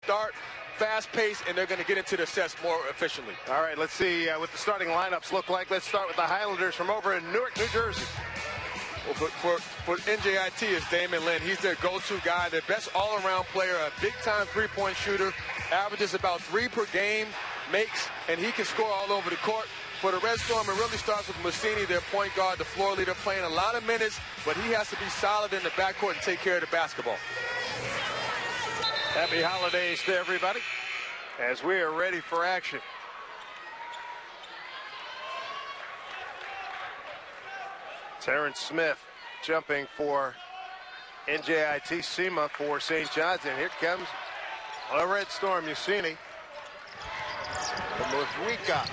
start fast pace, and they're going to get into their sets more efficiently. All right, let's see what the starting lineups look like. Let's start with the Highlanders from over in Newark, New Jersey. Well, for NJIT, it's Damon Lynn. He's their go-to guy, their best all-around player, a big-time three-point shooter, averages about 3 per game, makes, and he can score all over the court. For the Red Storm, it really starts with Mussini, their point guard, the floor leader, playing a lot of minutes, but he has to be solid in the backcourt and take care of the basketball. Happy holidays to everybody as we are ready for action. Terrence Smith jumping for NJIT, Sema for St. John's, and here comes a Red Storm, Mussini. Mudwika.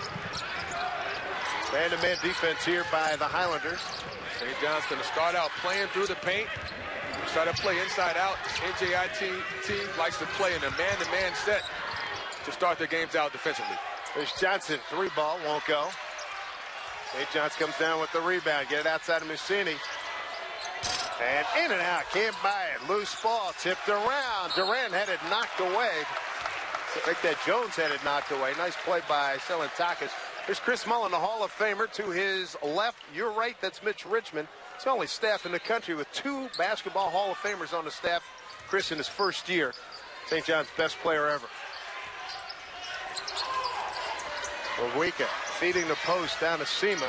Man-to-man defense here by the Highlanders. St. John's going to start out playing through the paint. Try to play inside out. NJIT team likes to play in a man-to-man set to start their games out defensively. There's Johnson, 3 ball, won't go. St. John's comes down with the rebound. Get it outside of Mussini. And in and out, can't buy it. Loose ball, tipped around. Durant had it knocked away. I think that Jones had it knocked away. Nice play by Selentakis. There's Chris Mullin, the Hall of Famer, to his left. Your right, that's Mitch Richmond. It's the only staff in the country with 2 basketball Hall of Famers on the staff. Chris in his first year. St. John's best player ever. Mudwika feeding the post down to Sema.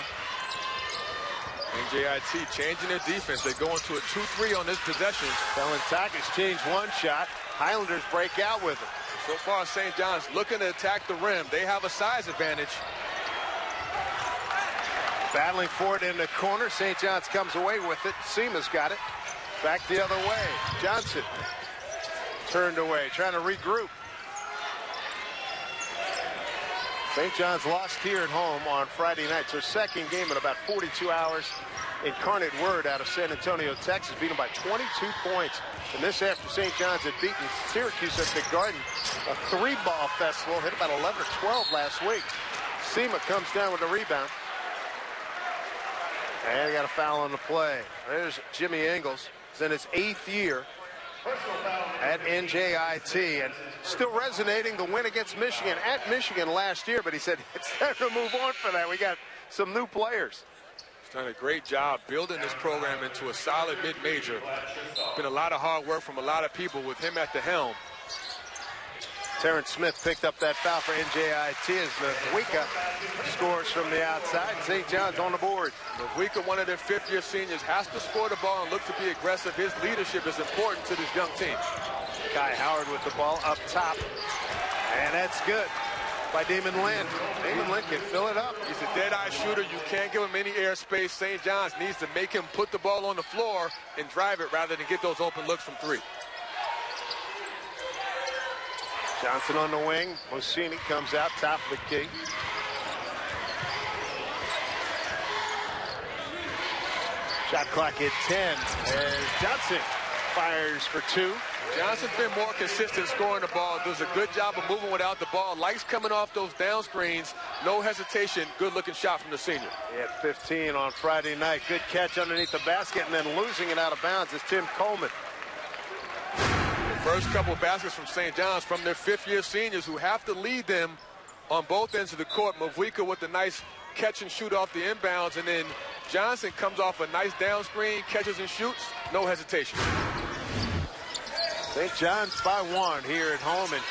NJIT changing their defense. They go into a 2-3 on this possession. Selentakis changed 1 shot. Highlanders break out with him. So far, St. John's looking to attack the rim. They have a size advantage. Battling for it in the corner. St. John's comes away with it. Sema's got it. Back the other way. Johnson turned away, trying to regroup. St. John's lost here at home on Friday night. It's their second game in about 42 hours. Incarnate Word out of San Antonio, Texas, beaten by 22 points. And this after St. John's had beaten Syracuse at the Garden, a 3-ball festival, hit about 11 or 12 last week. Sema comes down with the rebound. And he got a foul on the play. There's Jimmy Ingles. He's in his 8th year at NJIT, and still resonating the win against Michigan at Michigan last year, but he said it's time to move on for that. We got some new players. He's done a great job building this program into a solid mid-major. Been a lot of hard work from a lot of people with him at the helm. Terrence Smith picked up that foul for NJIT as Mudwika scores from the outside. St. John's on the board. Mudwika, one of their 5th-year seniors, has to score the ball and look to be aggressive. His leadership is important to this young team. Kai Howard with the ball up top. And that's good by Damon Lynn. Damon Lynn can fill it up. He's a dead-eye shooter. You can't give him any airspace. St. John's needs to make him put the ball on the floor and drive it rather than get those open looks from 3. Johnson on the wing. Mussini comes out top of the key. Shot clock at 10 as Johnson fires for 2. Johnson's been more consistent scoring the ball. Does a good job of moving without the ball. Likes coming off those down screens. No hesitation. Good-looking shot from the senior. He had 15 on Friday night. Good catch underneath the basket, and then losing it out of bounds is Tim Coleman. First couple baskets from St. John's from their 5th-year seniors who have to lead them on both ends of the court. Mudwika with the nice catch and shoot off the inbounds, and then Johnson comes off a nice down screen, catches and shoots, no hesitation. St. John's by 1 here at home in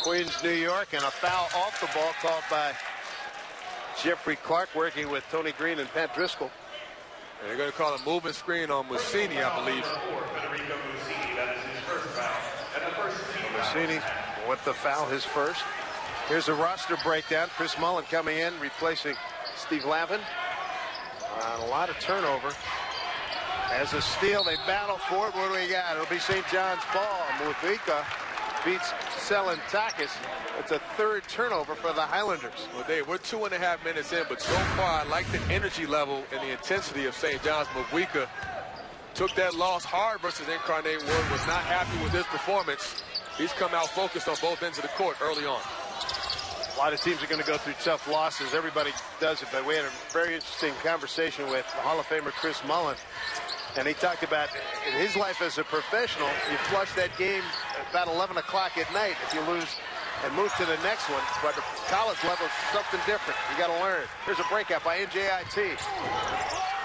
Queens, New York, and a foul off the ball called by Jeffrey Clark, working with Tony Green and Pat Driscoll. And they're going to call a moving screen on Mussini, I believe. Mussini with the foul, his first. Here's a roster breakdown. Chris Mullin coming in, replacing Steve Lavin. A lot of turnover. As a steal, they battle for it. What do we got? It'll be St. John's ball. Mudwika beats Selentakis. It's a 3rd turnover for the Highlanders. Well, Dave, we're 2.5 minutes in, but so far I like the energy level and the intensity of St. John's. Mudwika took that loss hard versus Incarnate Word, was not happy with his performance. He's come out focused on both ends of the court early on. A lot of teams are going to go through tough losses. Everybody does it, but we had a very interesting conversation with Hall of Famer Chris Mullin, and he talked about in his life as a professional, you flush that game about 11 o'clock at night if you lose and move to the next one. But the college level is something different. You got to learn. Here's a breakout by NJIT.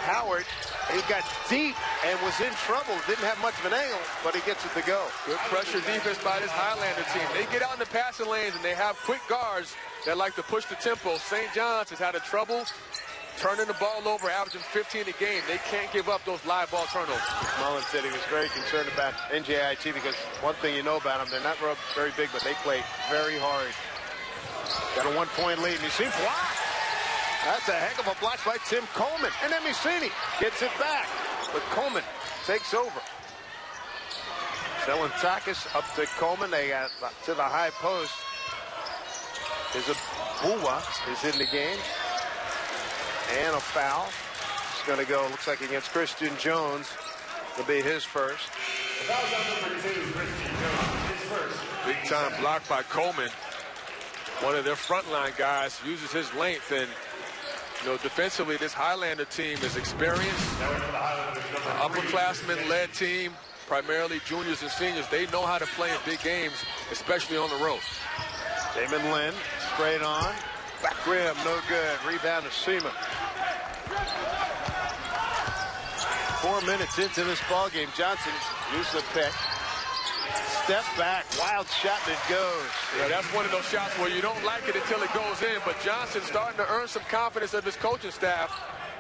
Howard, he got deep and was in trouble. Didn't have much of an angle, but he gets it to go. Good pressure defense by this Highlander team. They get out in the passing lanes, and they have quick guards that like to push the tempo. St. John's has had a trouble turning the ball over, averaging 15 a game. They can't give up those live ball turnovers. Mullen said he was very concerned about NJIT because one thing you know about them, they're not very big, but they play very hard. Got a 1-point lead. You see, block. That's a heck of a block by Tim Coleman. And then Mussini gets it back. But Coleman takes over. Zelentakis up to Coleman. They got to the high post. There's a Bua is in the game. And a foul. It's going to go, looks like against Christian Jones. Will be his first. Big time block by Coleman. One of their frontline guys uses his length, and you know, defensively, this Highlander team is experienced. Upperclassmen-led team, primarily juniors and seniors. They know how to play in big games, especially on the road. Damon Lynn, straight on. Back rim, no good. Rebound to Seaman. 4 minutes into this ball game. Johnson uses the pick. Step back, wild shot, and it goes. Yeah, that's one of those shots where you don't like it until it goes in, but Johnson's starting to earn some confidence of his coaching staff.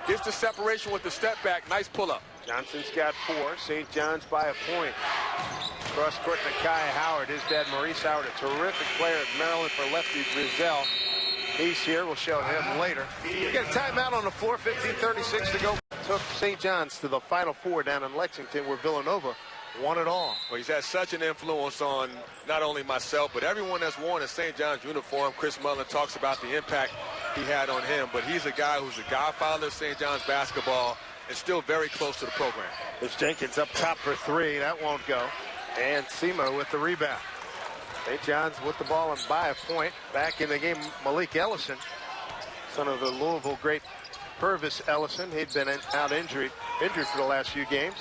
Gets the separation with the step back. Nice pull-up. Johnson's got 4. St. John's by a point. Cross court to Kai Howard. His dad, Maurice Howard, a terrific player at Maryland for Lefty Drizel. He's here. We'll show him later. We got a timeout on the floor. 15:36 to go. Took St. John's to the Final Four down in Lexington, where Villanova won it all. Well, he's had such an influence on not only myself, but everyone that's worn a St. John's uniform. Chris Mullen talks about the impact he had on him, but he's a guy who's the godfather of St. John's basketball and still very close to the program. There's Jenkins up top for 3. That won't go. And Semo with the rebound. St. John's with the ball and by a point. Back in the game, Malik Ellison, son of the Louisville great Purvis Ellison. He'd been out injured for the last few games.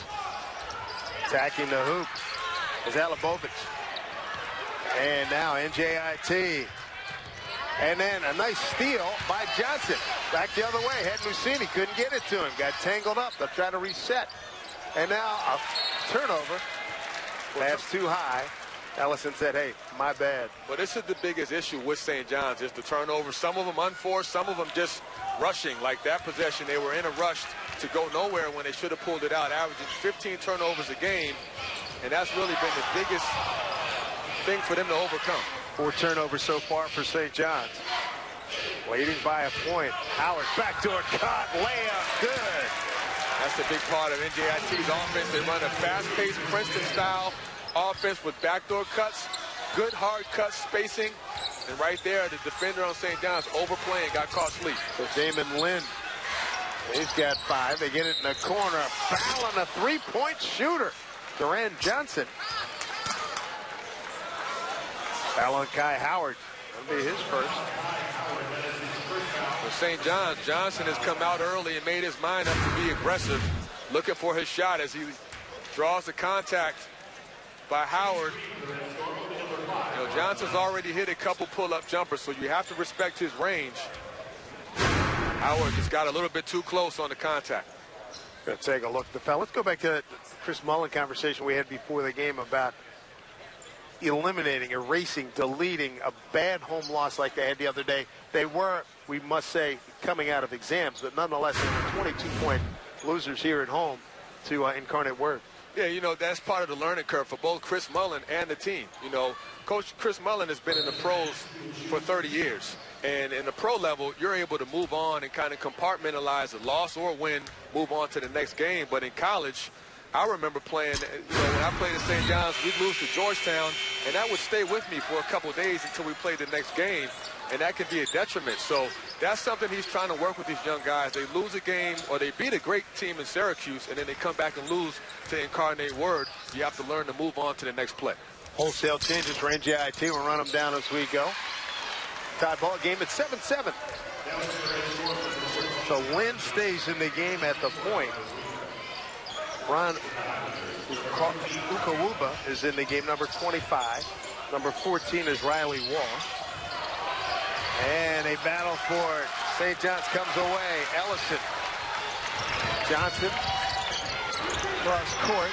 Attacking the hoop is Alabovic. And now NJIT. And then a nice steal by Johnson. Back the other way. Had Mussini. Couldn't get it to him. Got tangled up. They'll try to reset. And now a turnover. Pass too high. Ellison said, hey, my bad. Well, this is the biggest issue with St. John's is the turnover. Some of them unforced, some of them just rushing. Like that possession, they were in a rush to go nowhere when they should have pulled it out, averaging 15 turnovers a game. And that's really been the biggest thing for them to overcome. 4 turnovers so far for St. John's. Leading by a point. Howard, backdoor cut, layup, good. That's a big part of NJIT's offense. They run a fast-paced Princeton-style offense with backdoor cuts, good hard cut spacing, and right there the defender on St. John's overplaying, got caught asleep. So Damon Lynn, he's got 5. They get it in the corner, a foul on a 3-point shooter. Duran Johnson. Foul on Kai Howard. That'll be his first. For St. John's, Johnson has come out early and made his mind up to be aggressive, looking for his shot as he draws the contact by Howard. You know, Johnson's already hit a couple pull-up jumpers, so you have to respect his range. Howard just got a little bit too close on the contact. Gonna take a look at the foul. Let's go back to the Chris Mullen conversation we had before the game about eliminating, erasing, deleting a bad home loss like they had the other day. They were, we must say, coming out of exams, but nonetheless, they were 22-point losers here at home to Incarnate Word. Yeah, you know, that's part of the learning curve for both Chris Mullen and the team. You know, Coach Chris Mullen has been in the pros for 30 years. And in the pro level, you're able to move on and kind of compartmentalize a loss or win, move on to the next game. But in college, I remember playing, you know, when I played at St. John's, we'd lose to Georgetown, and that would stay with me for a couple of days until we played the next game. And that could be a detriment. So that's something he's trying to work with these young guys. They lose a game or they beat a great team in Syracuse, and then they come back and lose to Incarnate Word. You have to learn to move on to the next play. Wholesale changes for NJIT. We'll run them down as we go. Tie ball game at 7-7. So Lynn stays in the game at the point. Ron Ukawuba is in the game, number 25. Number 14 is Riley Walsh. And a battle for St. John's comes away. Ellison. Johnson. Cross court.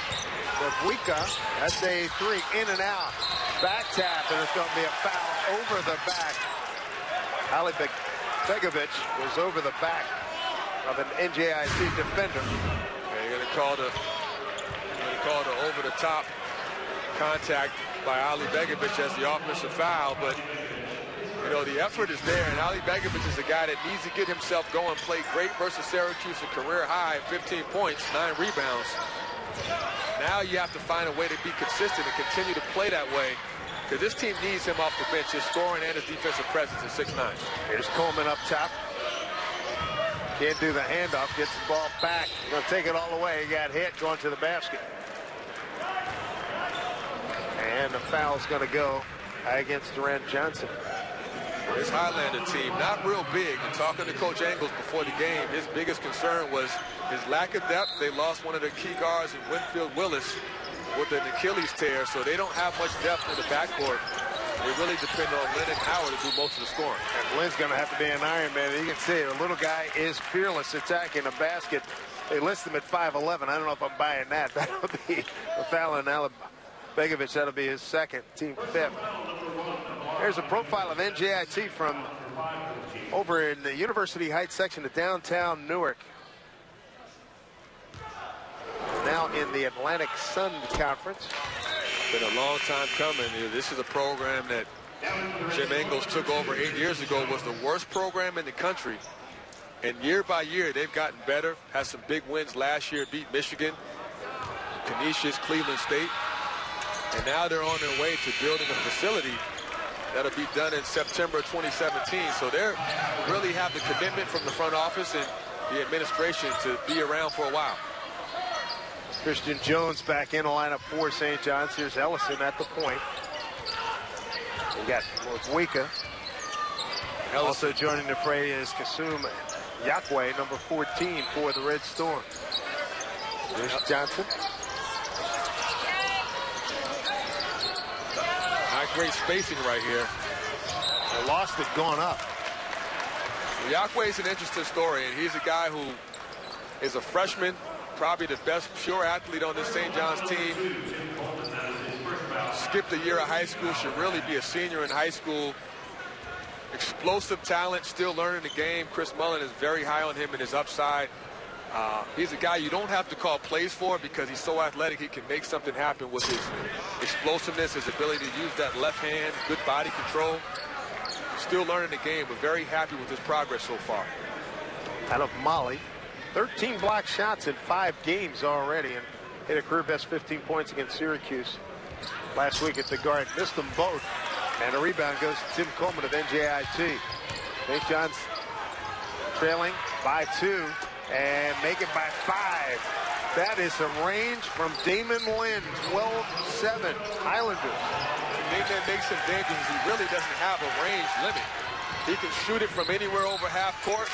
Wika. That's a three. In and out. Back tap. And it's going to be a foul over the back. Ali Begovic was over the back of an NJIT defender. Yeah, you're going to call the over-the-top contact by Ali Begovic as the offensive foul, but you know the effort is there, and Ali Begovic is a guy that needs to get himself going. Played great versus Syracuse, a career high, 15 points, 9 rebounds. Now you have to find a way to be consistent and continue to play that way, because this team needs him off the bench, his scoring and his defensive presence at 6'9". Here's Coleman up top. Can't do the handoff, gets the ball back. Going to take it all the way. He got hit going to the basket. And the foul's going to go against Durant Johnson. This Highlander team, not real big. And talking to Coach Angles before the game, his biggest concern was his lack of depth. They lost one of their key guards in Winfield Willis with an Achilles tear, so they don't have much depth in the backcourt. They really depend on Lynn and Howard to do most of the scoring. And Lynn's going to have to be an Iron Man. You can see the little guy is fearless attacking the basket. They list him at 5'11". I don't know if I'm buying that. That'll be a foul on Ali Begovic. That'll be his second, team fifth. Here's a profile of NJIT from over in the University Heights section of downtown Newark. Now in the Atlantic Sun Conference. Been a long time coming. This is a program that Jim Ingles took over 8 years ago. Was the worst program in the country, and year by year they've gotten better. Had some big wins last year, beat Michigan, Canisius, Cleveland State, and now they're on their way to building a facility that'll be done in September 2017. So they really have the commitment from the front office and the administration to be around for a while. Christian Jones back in the lineup for St. John's. Here's Ellison at the point. We got Wika. Also joining the fray is Kasum Yakwe, number 14 for the Red Storm. There's Johnson. Not great spacing right here. They lost it going up. Yakwe's an interesting story, and he's a guy who is a freshman, probably the best pure athlete on this St. John's team. Skipped a year of high school, should really be a senior in high school. Explosive talent, still learning the game. Chris Mullen is very high on him and his upside. He's a guy you don't have to call plays for because he's so athletic. He can make something happen with his explosiveness, his ability to use that left hand, good body control. Still learning the game, but very happy with his progress so far. Out of Mali. 13 block shots in 5 games already, and hit a career best 15 points against Syracuse last week at the Garden. Missed them both, and a rebound goes to Tim Coleman of NJIT. St. John's trailing by 2 and make it by 5. That is a range from Damon Lynn, 12-7 Highlanders. The thing that makes him dangerous is he really doesn't have a range limit. He can shoot it from anywhere over half court.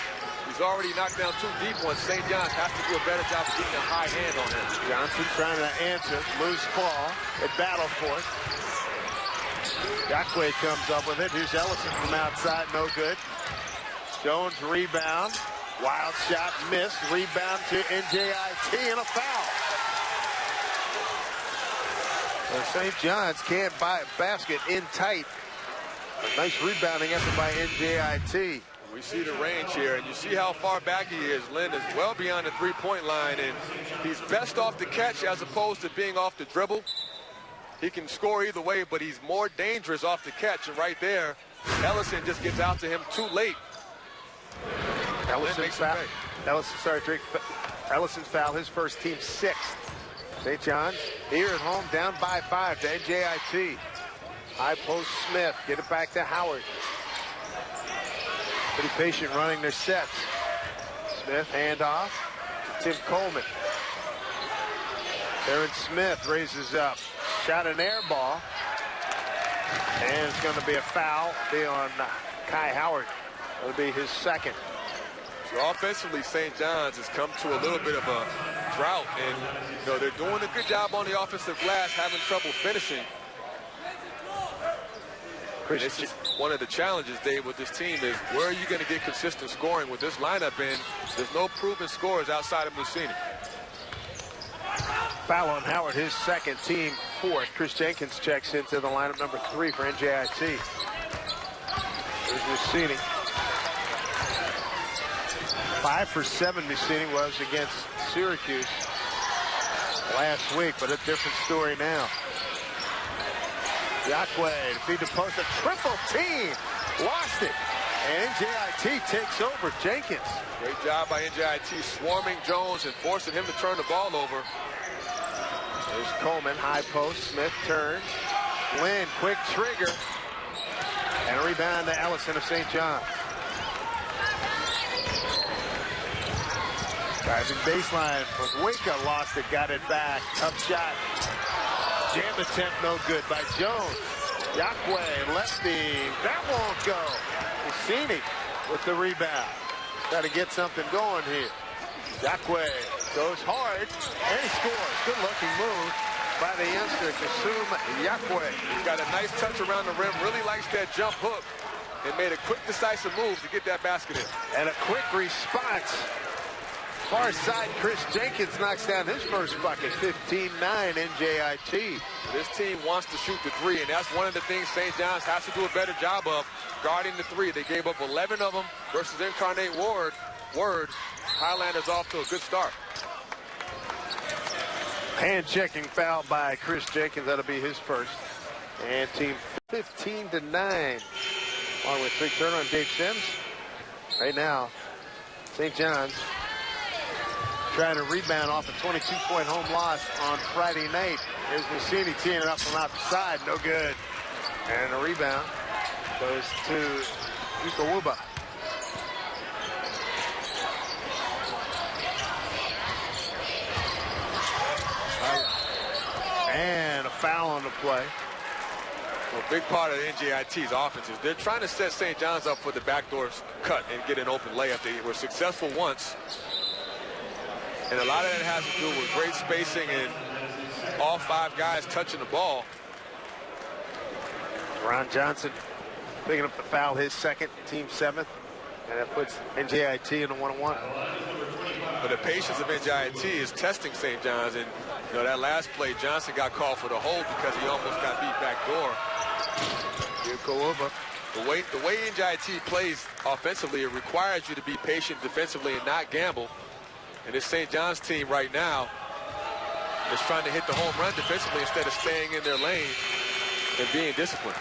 He's already knocked down 2 deep ones. St. John's has to do a better job of getting a high hand on him. Johnson trying to answer. Loose ball. At battle for it. Yakwe comes up with it. Here's Ellison from outside. No good. Jones rebound. Wild shot missed. Rebound to NJIT and a foul. Well, St. John's can't buy a basket in tight. A nice rebounding effort by NJIT. We see the range here, and you see how far back he is. Lynn is well beyond the three-point line, and he's best off the catch as opposed to being off the dribble. He can score either way, but he's more dangerous off the catch. And right there, Ellison just gets out to him too late. Ellison's foul, his first, team 6th. St. John's here at home, down by 5 to NJIT. High post Smith, get it back to Howard. Pretty patient running their sets. Smith, handoff to Tim Coleman. Aaron Smith raises up. Shot an air ball. And it's going to be a foul. Be on Kai Howard. It'll be his second. So offensively, St. John's has come to a little bit of a drought, and you know they're doing a good job on the offensive glass, having trouble finishing. This is one of the challenges, Dave, with this team is where are you going to get consistent scoring with this lineup? And there's no proven scorers outside of Musini. Foul on Howard, his second, team fourth. Chris Jenkins checks into the lineup, number 3 for NJIT. There's Musini. 5 for 7 Musini was against Syracuse last week, but a different story now. Yakwe to feed the post, a triple team, lost it, and NJIT takes over. Jenkins. Great job by NJIT swarming Jones and forcing him to turn the ball over. There's Coleman, high post, Smith turns. Lynn, quick trigger, and a rebound to Ellison of St. John's. Driving baseline, Wicca lost it, got it back, tough shot. Jam attempt no good by Jones. Yakwe, lefty, that won't go. Musini with the rebound. Got to get something going here. Yakwe goes hard, and he scores. Good looking move by the youngster, Kasum Yakwe. He's got a nice touch around the rim, really likes that jump hook, and made a quick, decisive move to get that basket in. And a quick response. Far side, Chris Jenkins knocks down his first bucket, 15-9 NJIT. This team wants to shoot the 3, and that's one of the things St. John's has to do a better job of, guarding the 3. They gave up 11 of them versus Incarnate Word. Highlanders off to a good start. Hand-checking foul by Chris Jenkins. That'll be his first. And team 15-9. On with big turn on Dave Sims. Right now, St. John's trying to rebound off a 22-point home loss on Friday night. Here's Musini teeing it up from outside. No good. And a rebound goes to Ukawuba. And a foul on the play. Well, a big part of the NJIT's offense is they're trying to set St. John's up for the backdoor cut and get an open layup. They were successful once. And a lot of that has to do with great spacing and all 5 guys touching the ball. Ron Johnson picking up the foul, his second, team 7th. And that puts NJIT in a 1-1. But the patience of NJIT is testing St. John's. And, you know, that last play, Johnson got called for the hold because he almost got beat back door. Here go over. The way NJIT plays offensively, it requires you to be patient defensively and not gamble. And this St. John's team right now is trying to hit the home run defensively instead of staying in their lane and being disciplined.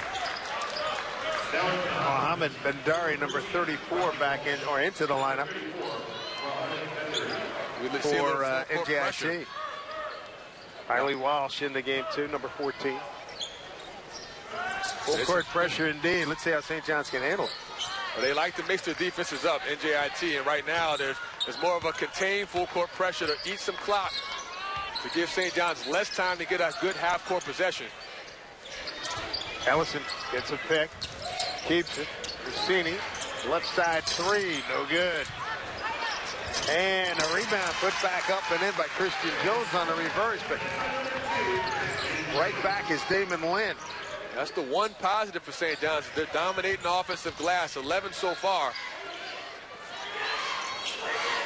Mohamed Bendari, number 34, back in or into the lineup for NJIT. Riley Walsh in the game too, number 14. Full court pressure indeed. Let's see how St. John's can handle it. Well, they like to mix their defenses up, NJIT, and right now there's more of a contained full court pressure to eat some clock to give St. John's less time to get a good half-court possession. Ellison gets a pick, keeps it. Musini, left side 3, no good. And a rebound put back up and in by Christian Jones on the reverse, but right back is Damon Lynn. That's the one positive for St. John's. They're dominating the offensive glass, 11 so far.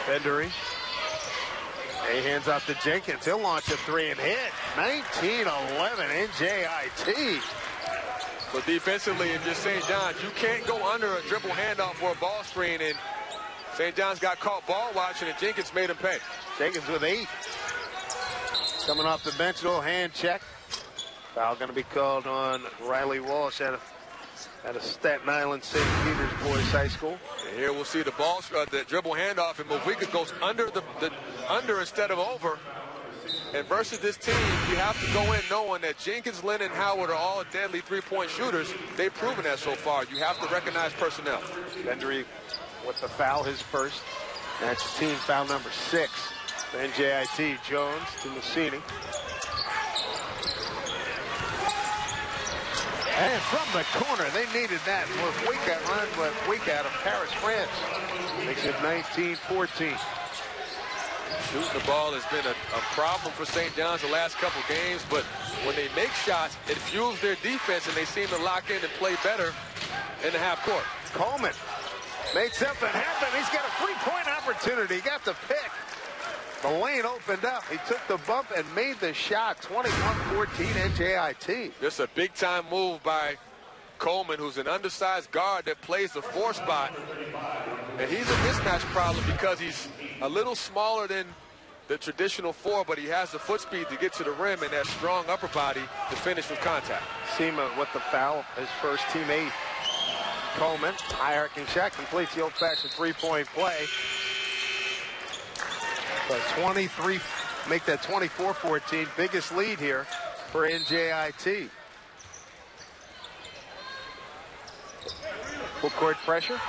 Bendary. He hands off to Jenkins. He'll launch a 3 and hit. 19-11 NJIT. So defensively, if you're St. John's, you can't go under a dribble handoff or a ball screen, and St. John's got caught ball watching, and Jenkins made him pay. Jenkins with 8. Coming off the bench, a little hand check. Foul going to be called on Riley Walsh out of Staten Island St. Peter's Boys High School. And here we'll see the ball, the dribble handoff, and Movica goes under the under instead of over. And versus this team, you have to go in knowing that Jenkins, Lynn, and Howard are all deadly 3-point shooters. They've proven that so far. You have to recognize personnel. Bendary with the foul, his first. That's team foul number 6. NJIT, Jones to Musini. And from the corner, they needed that. Wicca run with Wicca out of Paris, France. Makes it 19-14. Shooting the ball has been a problem for St. John's the last couple games, but when they make shots, it fuels their defense, and they seem to lock in and play better in the half court. Coleman made something happen. He's got a three-point opportunity. He got the pick. The lane opened up. He took the bump and made the shot. 21-14 NJIT. Just a big-time move by Coleman, who's an undersized guard that plays the 4 spot. And he's a mismatch problem because he's a little smaller than the traditional 4, but he has the foot speed to get to the rim and that strong upper body to finish with contact. Seema with the foul, his first team 8th. Coleman, high arcing shot, completes the old-fashioned three-point play. So 23, make that 24-14, biggest lead here for NJIT. Full court pressure.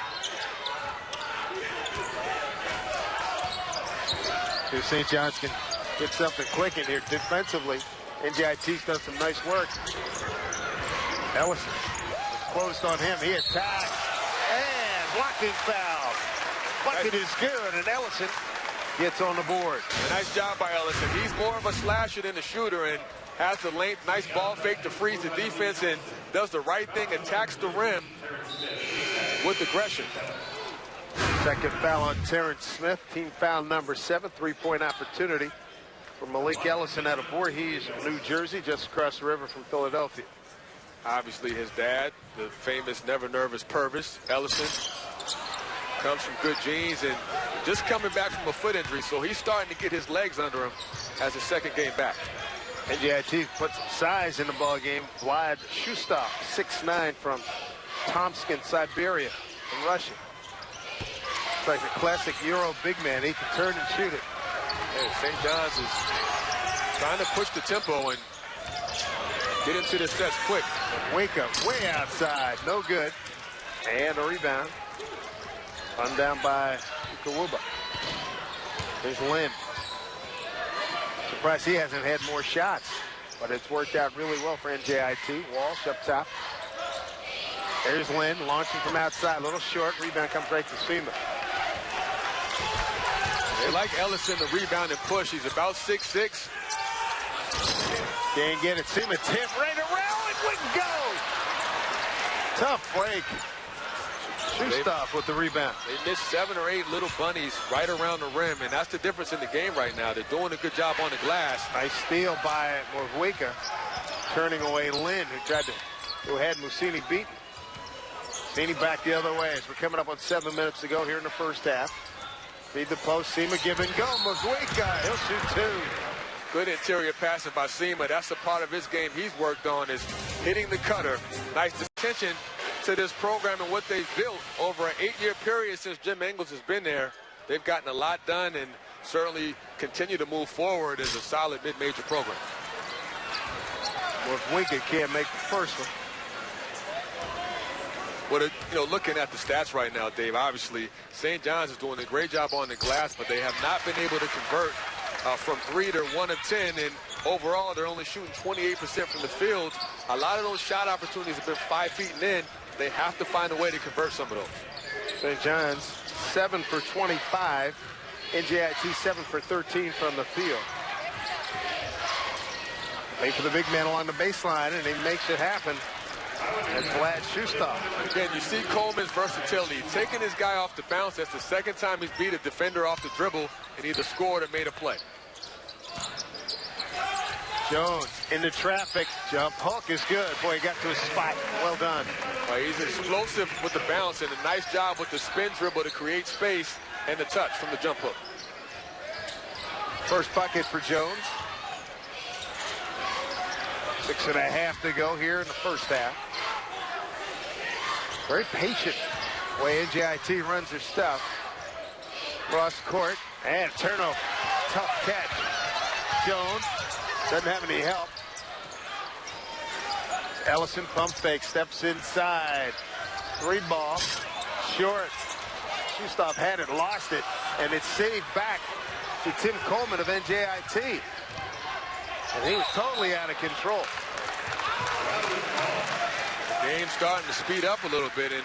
If St. John's can get something quick in here defensively, NJIT's done some nice work. Ellison is closed on him. He attacks. And blocking foul. Bucket is good, and Ellison gets on the board. A nice job by Ellison. He's more of a slasher than a shooter and has the length. Nice ball fake to freeze the defense and does the right thing, attacks the rim with aggression. Second foul on Terrence Smith. Team foul number 7. Three-point opportunity for Malik Ellison out of Voorhees, New Jersey, just across the river from Philadelphia. Obviously his dad, the famous Never Nervous Purvis, Ellison, comes from good genes and just coming back from a foot injury, so he's starting to get his legs under him as his second game back. NJIT put some size in the ball game. Vlad Shustov, 6'9", from Tomsk, Siberia, in Russia. It's like a classic Euro big man. He can turn and shoot it. Hey, St. John's is trying to push the tempo and get into the sets quick. Wake up way outside, no good. And a rebound. Run down by Kawuba. There's Lynn. Surprised he hasn't had more shots, but it's worked out really well for NJIT. Walsh up top. There's Lynn launching from outside, a little short. Rebound comes right to Seema. They like Ellison to rebound and push. He's about 6'6". Can't get it. Seema tip right around. It wouldn't go. Tough break. Shustov with the rebound. They missed 7 or 8 little bunnies right around the rim, and that's the difference in the game right now. They're doing a good job on the glass. Nice steal by Morwika, turning away Lynn, who had Musini beaten. Musini back the other way as we're coming up on 7 minutes to go here in the first half. Feed the post, Seema give and go. Morwika, he'll shoot 2. Good interior passing by Seema. That's a part of his game he's worked on, is hitting the cutter. Nice attention to this program and what they've built over an 8-year period since Jim Engels has been there. They've gotten a lot done and certainly continue to move forward as a solid mid-major program. Morwika can't make the first one. Well, looking at the stats right now, Dave, obviously St. John's is doing a great job on the glass, but they have not been able to convert from 3 to 1 of 10, and overall they're only shooting 28% from the field. A lot of those shot opportunities have been 5 feet and in. They have to find a way to convert some of those. St. John's 7 for 25. NJIT 7 for 13 from the field. Wait for the big man along the baseline, and he makes it happen. That's Vlad Shustov. Again, you see Coleman's versatility. Taking his guy off the bounce, that's the second time he's beat a defender off the dribble and either scored or made a play. Jones into traffic. Jump hook is good. Boy, he got to his spot. Well done. He's explosive with the bounce and a nice job with the spin dribble to create space and the touch from the jump hook. First bucket for Jones. 6.5 to go here in the first half. Very patient way NJIT runs their stuff. Cross court and turnover. Tough catch. Jones doesn't have any help. Ellison pump fake, steps inside. 3 ball, short. Shustov had it, lost it, and it's saved back to Tim Coleman of NJIT. And he was totally out of control. The game's starting to speed up a little bit, and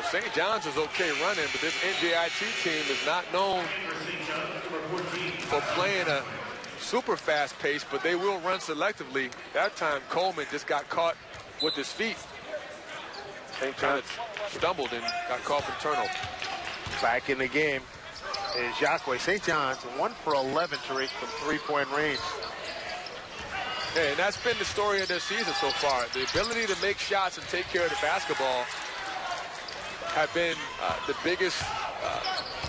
St. John's is okay running, but this NJIT team is not known for playing a super fast pace, but they will run selectively. That time Coleman just got caught with his feet. Kind of stumbled and got caught for turnover. Back in the game is Jacque. St. John's 1 for 11 to reach from three-point range. Yeah, and that's been the story of their season so far. The ability to make shots and take care of the basketball have been the biggest,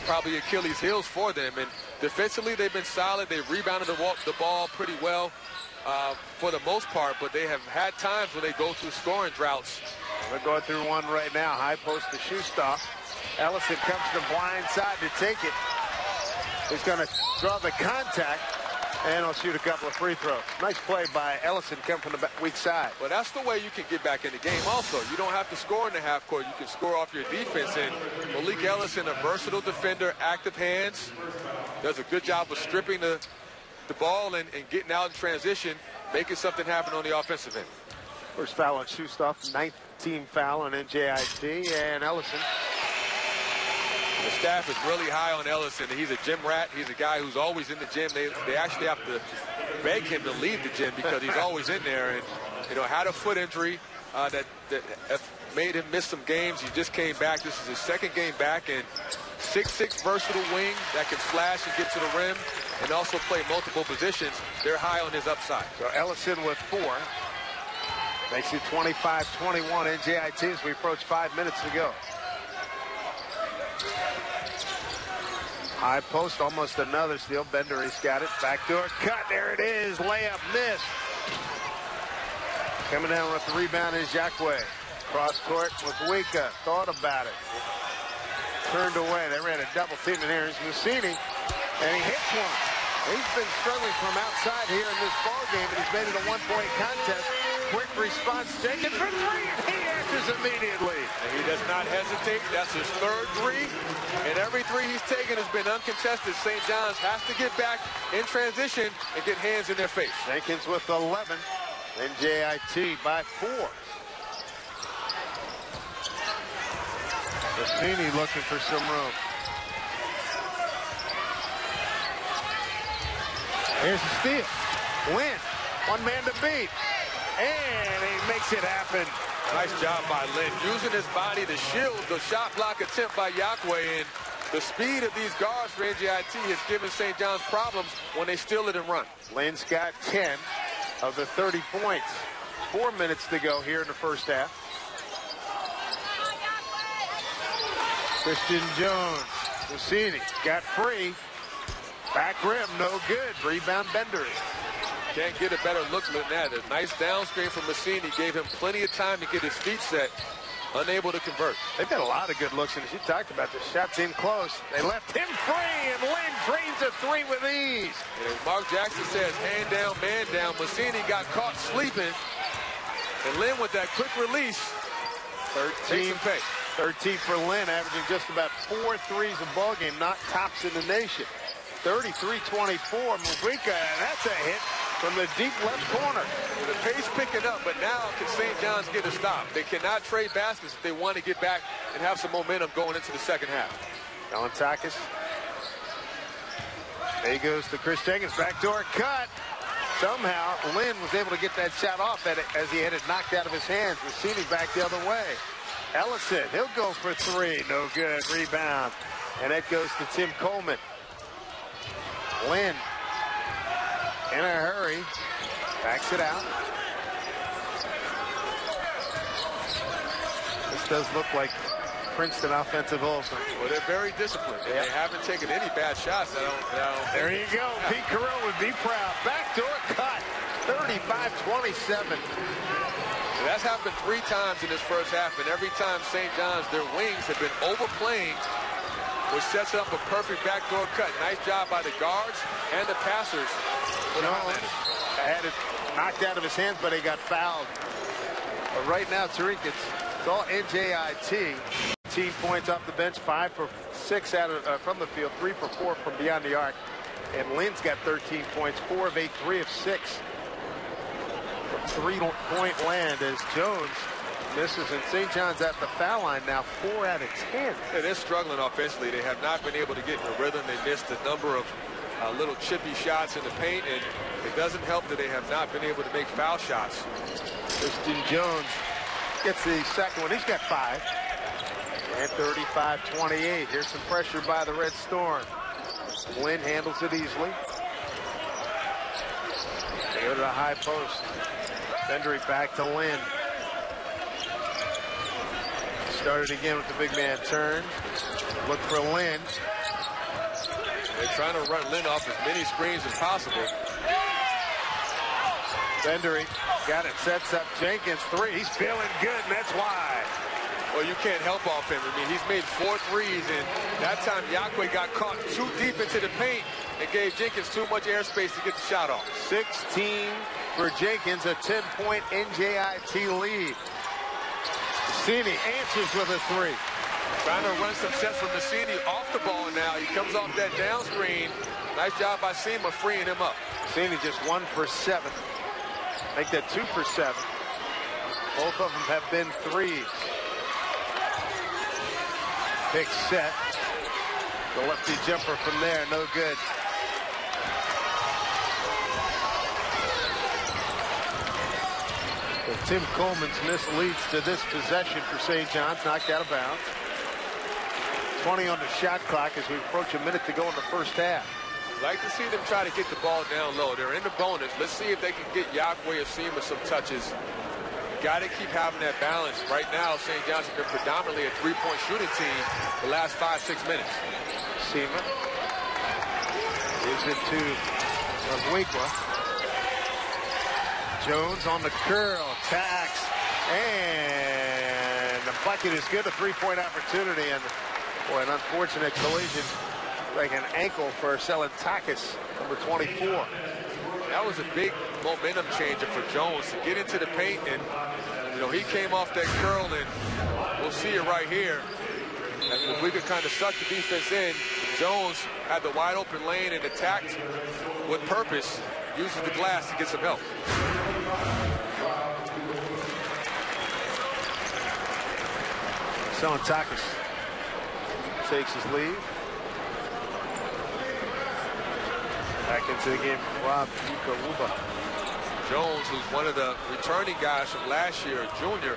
probably Achilles' heels for them. And defensively, they've been solid. They've rebounded the ball pretty well for the most part, but they have had times when they go through scoring droughts. We're going through one right now. High post to Shustov. Ellison comes to the blind side to take it. He's going to draw the contact, and he'll shoot a couple of free throws. Nice play by Ellison coming from the weak side. Well, that's the way you can get back in the game also. You don't have to score in the half court. You can score off your defense. And Malik Ellison, a versatile defender, active hands, does a good job of stripping the ball and getting out in transition, making something happen on the offensive end. First foul on Shustov, 19th foul on NJIT, and Ellison. The staff is really high on Ellison. He's a gym rat. He's a guy who's always in the gym. They actually have to beg him to leave the gym because he's always in there. And, you know, had a foot injury that made him miss some games. He just came back. This is his second game back. And 6'6" versatile wing that can flash and get to the rim and also play multiple positions. They're high on his upside. So Ellison with 4. Makes it 25-21 NJIT as we approach 5 minutes to go. High post, almost another steal. Bender, he's got it. Backdoor cut, there it is. Layup missed. Coming down with the rebound is Jacque. Cross court with Wika. Thought about it. Turned away. They ran a double team in here. Here's Mussini, and he hits one. He's been struggling from outside here in this ball game, and he's made it a one-point contest. Quick response taken for 3. He answers immediately. And he does not hesitate. That's his third 3. And every 3 he's taken has been uncontested. St. John's has to get back in transition and get hands in their face. Jenkins with 11. NJIT by 4. Mussini looking for some room. Here's the steal. Lynn, one man to beat. And he makes it happen. Nice job by Lynn, using his body to shield the shot block attempt by Jacque. And the speed of these guards for NJIT has given St. John's problems when they steal it and run. Lynn's got 10 of the 30 points. 4 minutes to go here in the first half. Christian Jones. Mussini got free. Back rim, no good. Rebound Bender. Can't get a better look than that. A nice down screen from Mussini gave him plenty of time to get his feet set. Unable to convert. They've got a lot of good looks, and as you talked about, the shot seemed close. They left him free, and Lynn drains a 3 with ease. And as Mark Jackson says, hand down, man down. Mussini got caught sleeping, and Lynn with that quick release. 13 for Lynn, averaging just about 4 threes a ball game, not tops in the nation. 33-24, Mwika, and that's a hit from the deep left corner. The pace picking up, but now can St. John's get a stop? They cannot trade baskets if they want to get back and have some momentum going into the second half. Galantakis. There he goes to Chris Jenkins. Backdoor cut. Somehow, Lynn was able to get that shot off as he had it knocked out of his hands. Mussini back the other way. Ellison, he'll go for 3. No good. Rebound. And that goes to Tim Coleman. Lynn in a hurry. Backs it out. This does look like Princeton offensive also. Well, they're very disciplined. Yep. They haven't taken any bad shots. There you go. Pete Carroll would be proud. Backdoor cut. 35-27. That's happened 3 times in this first half, and every time St. John's, their wings have been overplaying, which sets up a perfect backdoor cut. Nice job by the guards and the passers. Had it knocked out of his hands, but he got fouled. But right now, Tariq, it's all NJIT. 18 points off the bench, 5 for 6 out of from the field, 3 for 4 from beyond the arc. And Lynn's got 13 points, 4 of 8, 3 of 6 from 3-point land as Jones misses, and St. John's at the foul line now, 4 out of 10. Yeah, they're struggling offensively. They have not been able to get in the rhythm. They missed a number of little chippy shots in the paint, and it doesn't help that they have not been able to make foul shots. Christian Jones gets the second one. He's got 5. And 35-28. Here's some pressure by the Red Storm. Lynn handles it easily. They go to the high post. Bendry back to Lynn. Started again with the big man turn. Look for Lynn. They're trying to run Lynn off as many screens as possible. Bendry got it, sets up Jenkins. 3. He's feeling good, and that's why. Well, you can't help off him. I mean, he's made 4 threes, and that time Yakwe got caught too deep into the paint and gave Jenkins too much airspace to get the shot off. 16 for Jenkins, a 10-point NJIT lead. Massini answers with a 3. Trying to run some sets from Massini off the ball now. He comes off that down screen. Nice job by Sema freeing him up. Massini just 1 for 7. Make that 2 for 7. Both of them have been 3s. Big set. The lefty jumper from there, no good. So Tim Coleman's miss leads to this possession for St. John's, knocked out of bounds. 20 on the shot clock as we approach a minute to go in the first half. Like to see them try to get the ball down low. They're in the bonus. Let's see if they can get Yakwe or Sema some touches. Got to keep having that balance. Right now, St. John's has been predominantly a 3-point shooting team the last 5-6 minutes. Sema gives it to Weekwa. Jones on the curl, tax, and the bucket is good. A 3-point opportunity, and boy, an unfortunate collision, like an ankle for Selentakis, number 24. That was a big momentum changer for Jones to get into the paint, and you know, he came off that curl, and we'll see it right here. If we could kind of suck the defense in, Jones had the wide open lane and attacked with purpose, uses the glass to get some help. Selentakis takes his lead. Back into the game, Rob Ukawuba. Jones, who's one of the returning guys from last year, a junior,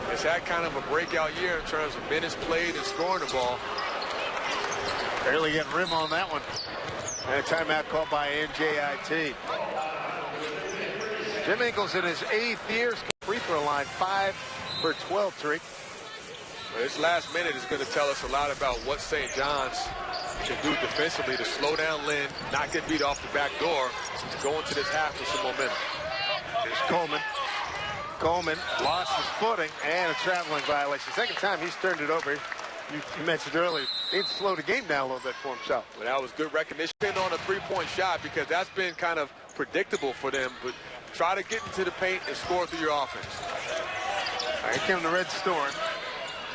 has had kind of a breakout year in terms of minutes played and scoring the ball. Barely getting rim on that one. And a timeout called by NJIT. Jim Ingles in his 8th year, free throw line, 5 for 12, Tariq. Well, this last minute is going to tell us a lot about what St. John's can do defensively to slow down Lynn, not get beat off the back door, go into this half with some momentum. Here's Coleman. Coleman lost his footing and a traveling violation. Second time he's turned it over. You mentioned earlier, he needs to slow the game down a little bit for himself. Well, that was good recognition on a 3-point shot, because that's been kind of predictable for them. But try to get into the paint and score through your offense. All right, here comes the Red Storm.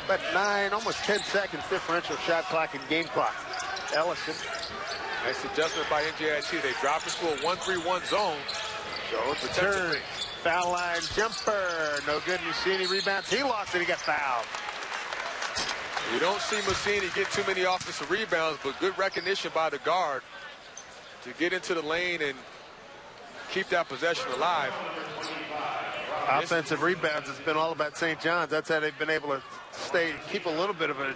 But 9, almost 10 seconds differential shot clock and game clock. Ellison. Nice adjustment by NJIT. They dropped into a 1-3-1 zone. Jones return. Foul line jumper. No good. Massini rebounds. He lost it. He got fouled. You don't see Massini get too many offensive rebounds, but good recognition by the guard to get into the lane and keep that possession alive. Offensive rebounds, it's been all about St. John's. That's how they've been able to keep a little bit of a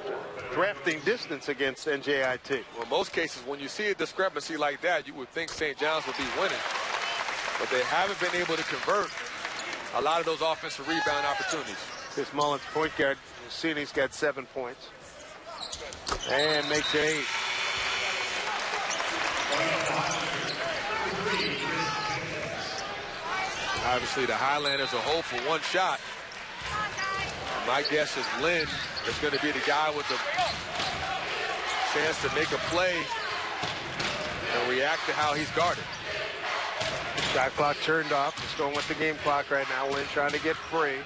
drafting distance against NJIT. Well, in most cases, when you see a discrepancy like that, you would think St. John's would be winning. But they haven't been able to convert a lot of those offensive rebound opportunities. This Mullins point guard, Massini's got 7 points. And makes it 8. Obviously, the Highlanders are hole for 1 shot. My guess is Lynn is going to be the guy with the chance to make a play and react to how he's guarded. Shot clock turned off. Just going with the game clock right now. Lynn trying to get free.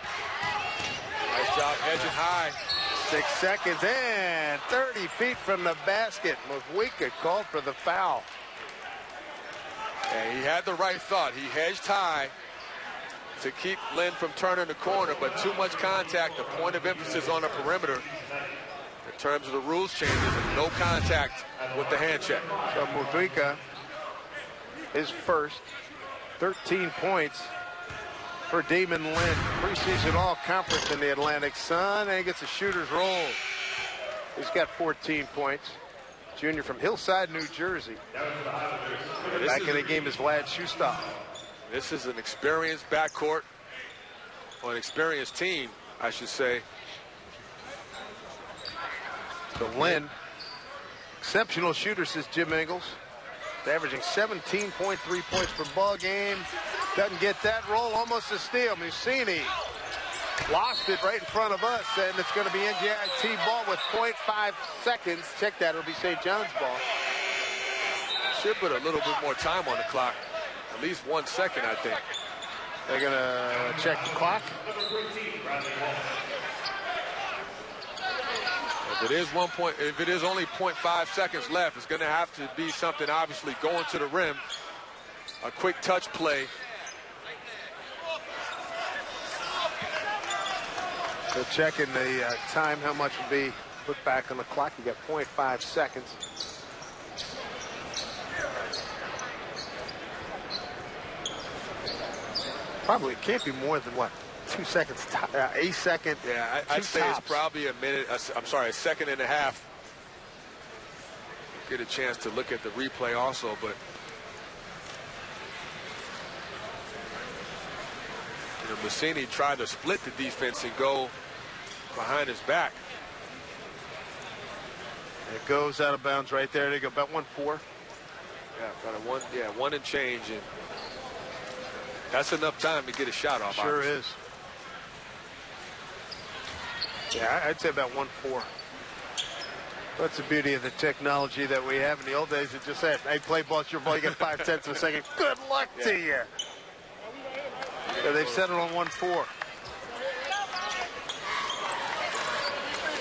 Nice job edging high. 6 seconds and 30 feet from the basket. Mwika called for the foul. And he had the right thought. He hedged high to keep Lynn from turning the corner, but too much contact, the point of emphasis on the perimeter in terms of the rules changes, and no contact with the hand check. So Mudrika, his first 13 points for Damon Lynn, preseason all-conference in the Atlantic Sun, and he gets a shooter's roll. He's got 14 points. Junior from Hillside, New Jersey. Back in the game is Vlad Shustov. This is an experienced backcourt, or an experienced team, I should say. So Lynn, exceptional shooter, says Jim Ingles. Averaging 17.3 points per ball game. Doesn't get that roll, almost a steal. Musini lost it right in front of us, and it's going to be NJIT ball with 0.5 seconds. Check that, it'll be St. John's ball. Should put a little bit more time on the clock. At least 1 second, I think. They're going to check the clock. If it is only 0.5 seconds left, it's going to have to be something obviously going to the rim. A quick touch play. So checking the time, how much will be put back on the clock. You got 0.5 seconds. Probably can't be more than what? 2 seconds, a second. Yeah, I'd say it's probably a minute. I'm sorry, a second and a half. Get a chance to look at the replay also, but you know, Mussini tried to split the defense and go behind his back. It goes out of bounds right there. They go about 1-4. Yeah, about a one and change, and that's enough time to get a shot off. Sure obviously. is. Yeah, I'd say about 1-4. That's the beauty of the technology that we have. In the old days, it just said, hey, play ball, it's your ball, you get 5/10 of a second. Good luck to you. So they've settled on 1-4.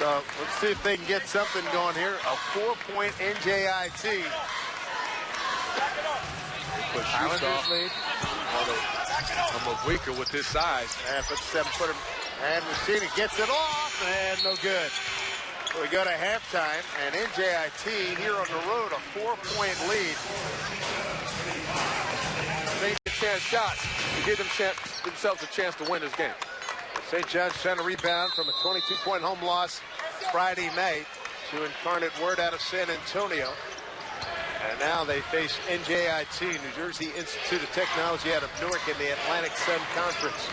So let's see if they can get something going here. A 4-point NJIT. Islanders lead. I'm a weaker with this size. And put 7-footer. And Mussini gets it off, and no good. We go to halftime, and NJIT here on the road, a 4-point lead. They get chance shots to give themselves a chance to win this game. St. John's trying to rebound from a 22-point home loss Friday night to Incarnate Word out of San Antonio. And now they face NJIT, New Jersey Institute of Technology out of Newark in the Atlantic Sun Conference.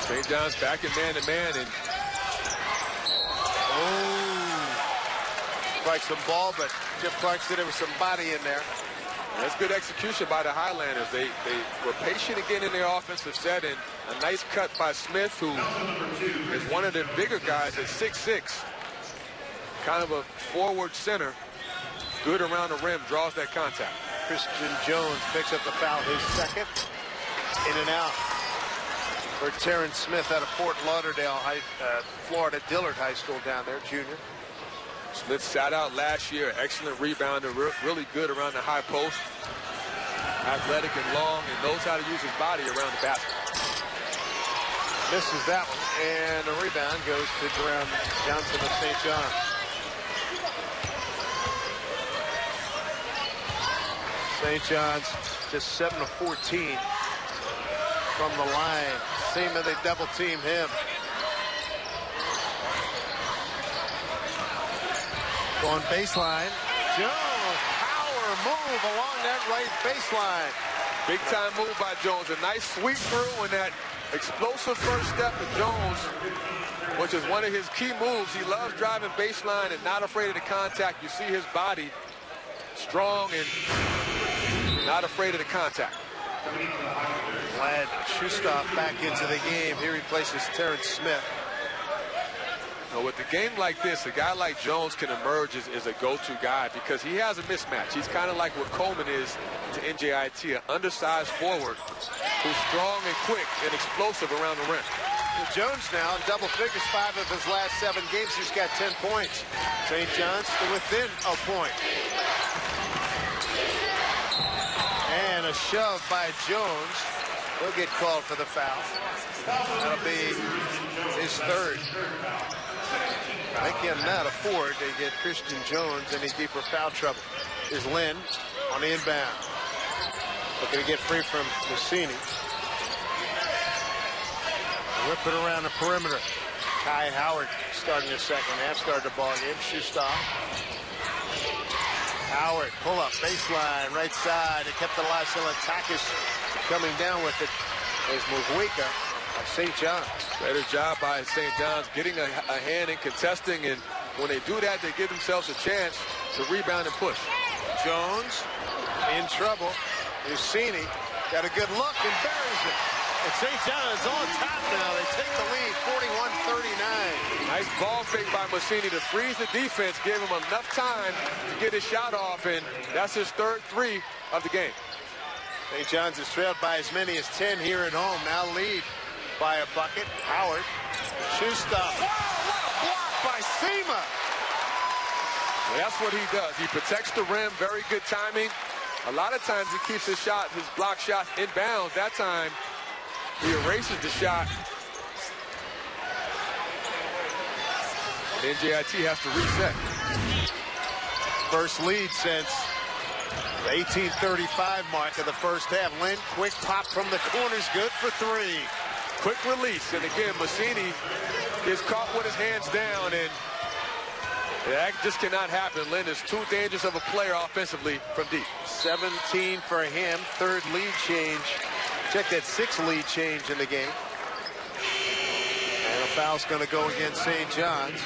St. John's back in man-to-man, and like some ball, but Jeff Clark said there was some body in there. that's good execution by the Highlanders. They were patient again in their offensive set, and a nice cut by Smith, who is one of the bigger guys at 6'6", kind of a forward center, good around the rim, draws that contact. Christian Jones picks up the foul, his second. In and out for Terrence Smith out of Fort Lauderdale, Florida, Dillard High School down there, junior. Smith sat out last year, excellent rebounder, really good around the high post, athletic and long, and knows how to use his body around the basket. Misses that one, and the rebound goes to Jerome Johnson of St. John's. St. John's just 7 of 14 from the line. Same as they double team him. Going baseline. Jones, power move along that right baseline. Big time move by Jones. A nice sweep through, and that explosive first step of Jones, which is one of his key moves. He loves driving baseline and not afraid of the contact. You see his body strong and not afraid of the contact. Vlad Shustov back into the game. He replaces Terrence Smith. Now, with a game like this, a guy like Jones can emerge as a go-to guy because he has a mismatch. He's kind of like what Coleman is to NJIT, an undersized forward who's strong and quick and explosive around the rim. Well, Jones now in double figures, 5 of his last 7 games. He's got 10 points. St. John's to within a point. And a shove by Jones. He'll get called for the foul. That'll be his third. They cannot afford to get Christian Jones any deeper foul trouble. Here's Lynn on the inbound. Looking to get free from Mussini. Whip it around the perimeter. Kai Howard starting the second half, started the ball game. Shustov. Howard, pull up, baseline, right side. It kept the alive. Takis coming down with it. There's Muvwika of St. John's. Better job by St. John's getting a hand in contesting, and when they do that, they give themselves a chance to rebound and push. Jones in trouble. Mussini got a good look and buries it. And St. John's on top now. They take the lead, 41-39. Nice ball fake by Mussini to freeze the defense, gave him enough time to get his shot off, and that's his third three of the game. St. John's has trailed by as many as 10 here at home. Now lead by a bucket. Howard. Shustov. Wow, what a block by Sema. Well, that's what he does. He protects the rim. Very good timing. A lot of times he keeps his block shot in bounds. That time he erases the shot. NJIT has to reset. First lead since the 18:35 mark of the first half. Lynn, quick pop from the corners, good for three. Quick release, and again, Mussini is caught with his hands down, and that just cannot happen. Lynn is too dangerous of a player offensively from deep. 17 for him, third lead change. Check that, sixth lead change in the game. And a foul's going to go against St. John's.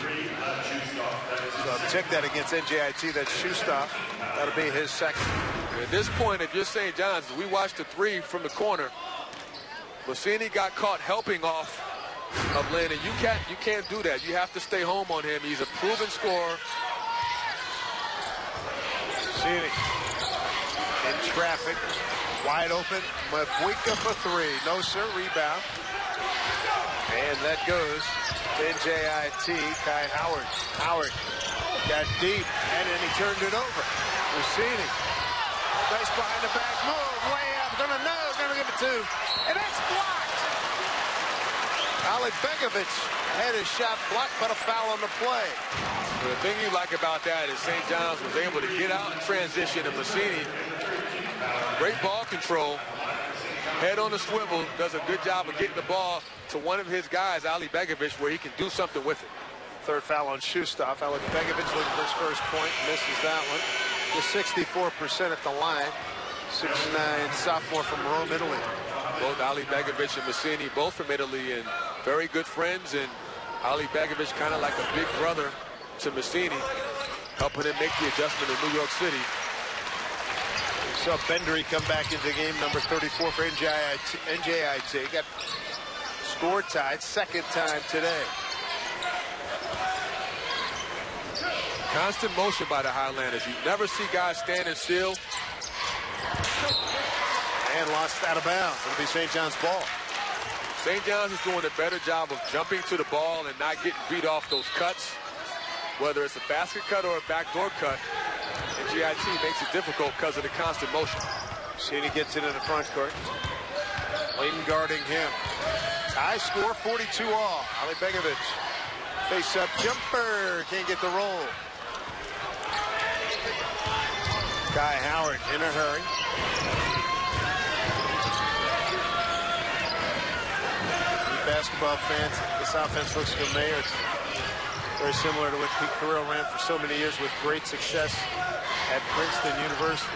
So check that against NJIT. That's Shustov. That'll be his second. At this point, if you're St. John's, we watched the three from the corner. Mussini got caught helping off of Lynn, and you can't do that. You have to stay home on him. He's a proven scorer. Mussini in traffic, wide open. Muvwika for three. No sir, rebound. And that goes to NJIT. Kai Howard. Howard got deep, and then he turned it over. Mussini. Nice behind the back move. Way up. Gonna give it two. And that's blocked. Ali Begovic had his shot blocked, but a foul on the play. The thing you like about that is St. John's was able to get out in transition, and Mussini, great ball control, head on the swivel, does a good job of getting the ball to one of his guys, Ali Begovic, where he can do something with it. Third foul on Shustov. Ali Begovic looking for his first point, misses that one. Just 64% at the line. 6'9" sophomore from Rome, Italy. Both Ali Begovic and Mussini, both from Italy, and very good friends. And Ali Begovic kind of like a big brother to Mussini, helping him make the adjustment in New York City. We saw Bendry come back into game, number 34 for NJIT. Got score tied, second time today. Constant motion by the Highlanders. You never see guys standing still. And lost out of bounds. It'll be St. John's ball. St. John's is doing a better job of jumping to the ball and not getting beat off those cuts, whether it's a basket cut or a backdoor cut. NJIT makes it difficult because of the constant motion. Mussini gets it in the front court. Layton guarding him. High score, 42 all. Ali Begovic. Face-up jumper. Can't get the roll. Kai Howard in a hurry. Basketball fans, this offense looks familiar. It's very similar to what Pete Carrillo ran for so many years with great success at Princeton University.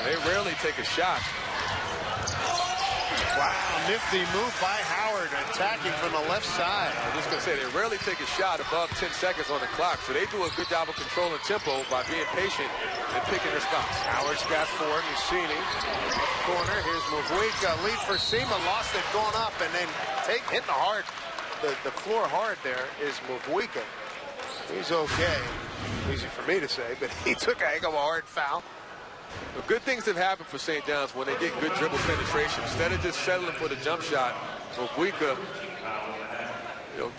They rarely take a shot. Wow, nifty move by Howard, attacking from the left side. I was just going to say, they rarely take a shot above 10 seconds on the clock, so they do a good job of controlling tempo by being patient and picking their spots. Howard's got four. Mussini, corner. Here's Muvwika, lead for Sema, lost it, going up, and then hitting the hard. The floor hard there is Muvwika. He's okay. Easy for me to say, but he took a heck of a hard foul. The good things have happened for St. John's when they get good dribble penetration. Instead of just settling for the jump shot, Muvwika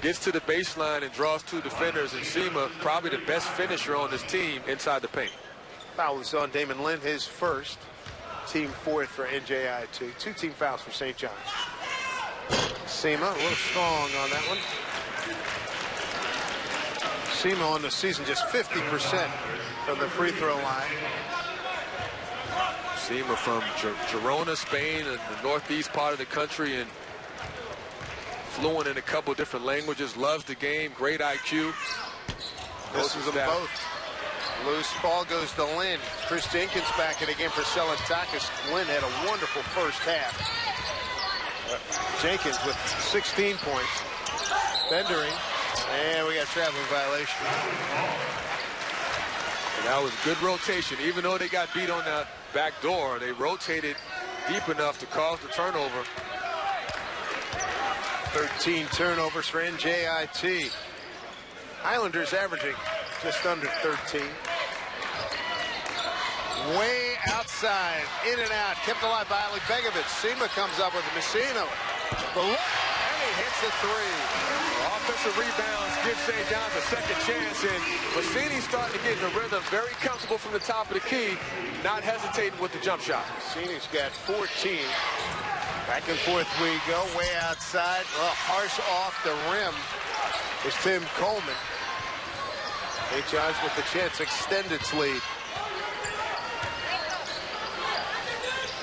gets to the baseline and draws two defenders, and Sema, probably the best finisher on this team inside the paint. Foul was on Damon Lynn, his first. Team fourth for NJIT. Two team fouls for St. John's. Sema a little strong on that one. Semo on the season just 50% from the free throw line. Sema from Girona, Spain, in the northeast part of the country, and fluent in a couple different languages, loves the game, great IQ. Misses them both. Loose ball goes to Lynn. Chris Jenkins back in again for Selentakis. Lynn had a wonderful first half. Jenkins with 16 points. Bendering. And we got a traveling violation. And that was good rotation. Even though they got beat on the back door, they rotated deep enough to cause the turnover. 13 turnovers for NJIT. Islanders averaging just under 13. Way outside, in and out, kept alive by Ali Begovic. Sema comes up with Messina. The look, and he hits a three. Offensive rebounds give St. John's a second chance, and Messini's starting to get in the rhythm, very comfortable from the top of the key, not hesitating with the jump shot. Messini's got 14. Back and forth we go, way outside. Well, harsh off the rim is Tim Coleman. St. John's with the chance to extend its lead.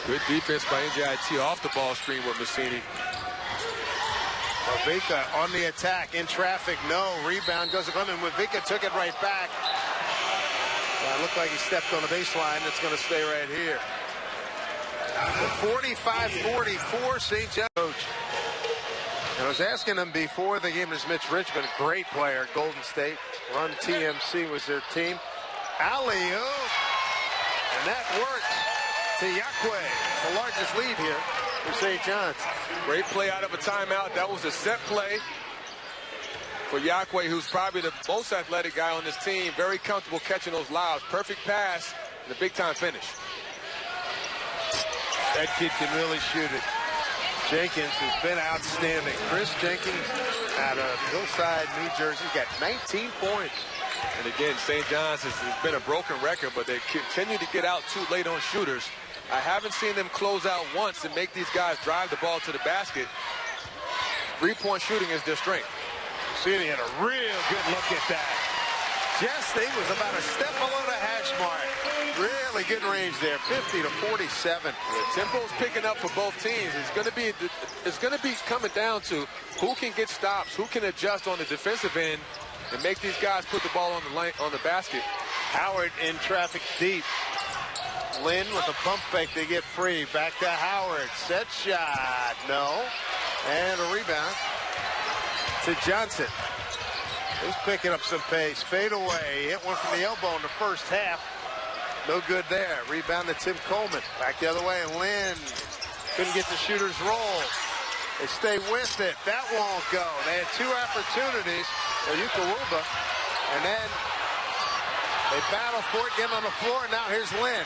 Good defense by NJIT off the ball screen with Messini. Wavika on the attack, in traffic, no. Rebound goes to Clement. Wavika took it right back. Well, it looked like he stepped on the baseline. It's going to stay right here. 45-44, St. John's. Coach. And I was asking him before the game, is Mitch Richmond, great player, Golden State. Run TMC was their team. Alley-oop. And that works to Yakwe, the largest lead here for St. John's. Great play out of a timeout. That was a set play for Yakwe, who's probably the most athletic guy on this team. Very comfortable catching those lobs. Perfect pass and a big-time finish. That kid can really shoot it. Jenkins has been outstanding. Chris Jenkins out of Hillside, New Jersey, got 19 points. And again, St. John's has been a broken record, but they continue to get out too late on shooters. I haven't seen them close out once and make these guys drive the ball to the basket. Three-point shooting is their strength. City had a real good look at that. Just, they was about a step below the hash mark. Really good range there, 50-47. The tempo's picking up for both teams. It's going to be coming down to who can get stops, who can adjust on the defensive end, and make these guys put the ball on the basket. Howard in traffic deep. Lynn with a pump fake, they get free. Back to Howard, set shot, no. And a rebound to Johnson. He's picking up some pace, fade away, hit one from the elbow in the first half. No good there. Rebound to Tim Coleman. Back the other way, and Lynn couldn't get the shooter's roll. They stay with it. That won't go. They had two opportunities for Ukawuba, and then they battle for it, get on the floor. Now here's Lynn.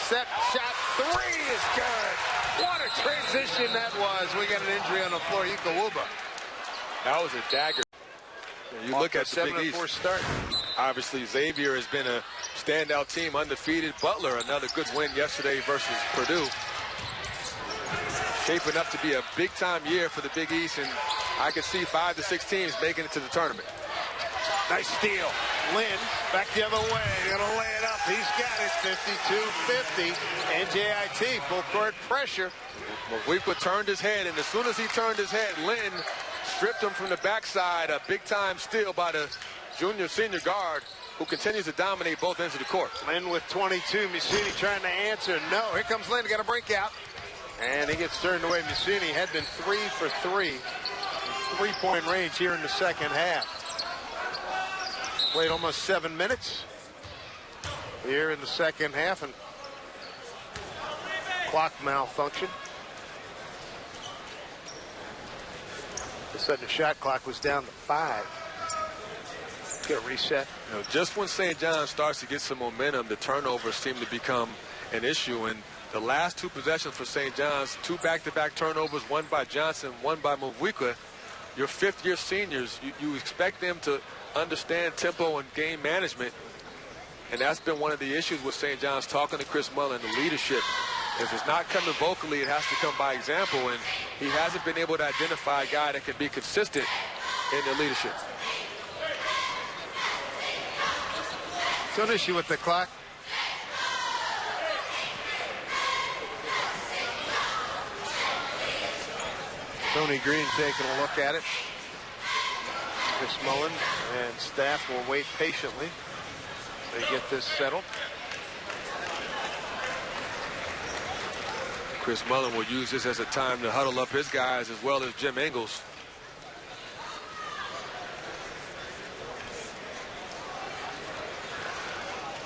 Set shot, three is good. What a transition that was. We got an injury on the floor. Ukawuba. That was a dagger. You look at the Big East. 7-4 start. Obviously, Xavier has been a standout team, undefeated. Butler, another good win yesterday versus Purdue. Shaping up to be a big-time year for the Big East, and I could see 5 to 6 teams making it to the tournament. Nice steal. Lynn back the other way. Gonna lay it up. He's got it. 52-50. NJIT full court pressure. Mawikwa turned his head, and as soon as he turned his head, Lynn stripped him from the backside. A big-time steal by the senior guard, who continues to dominate both ends of the court. Lynn with 22. Messini trying to answer. No. Here comes Lynn. Got a breakout. And he gets turned away. Messini had been 3 for 3. Three-point range here in the second half. Played almost 7 minutes here in the second half, and clock malfunction. All of a sudden the shot clock was down to 5. Get a reset. You know, just when St. John starts to get some momentum, the turnovers seem to become an issue. And the last 2 possessions for St. John's, 2 back-to-back turnovers, one by Johnson, one by Mawikwa. Your fifth-year seniors, you expect them to understand tempo and game management, and that's been one of the issues with St. John's. Talking to Chris Mullen, the leadership, if it's not coming vocally, it has to come by example, and he hasn't been able to identify a guy that can be consistent in their leadership. So an issue with the clock. Tony Green taking a look at it. Chris Mullen and staff will wait patiently. They get this settled. Chris Mullen will use this as a time to huddle up his guys as well as Jim Ingles.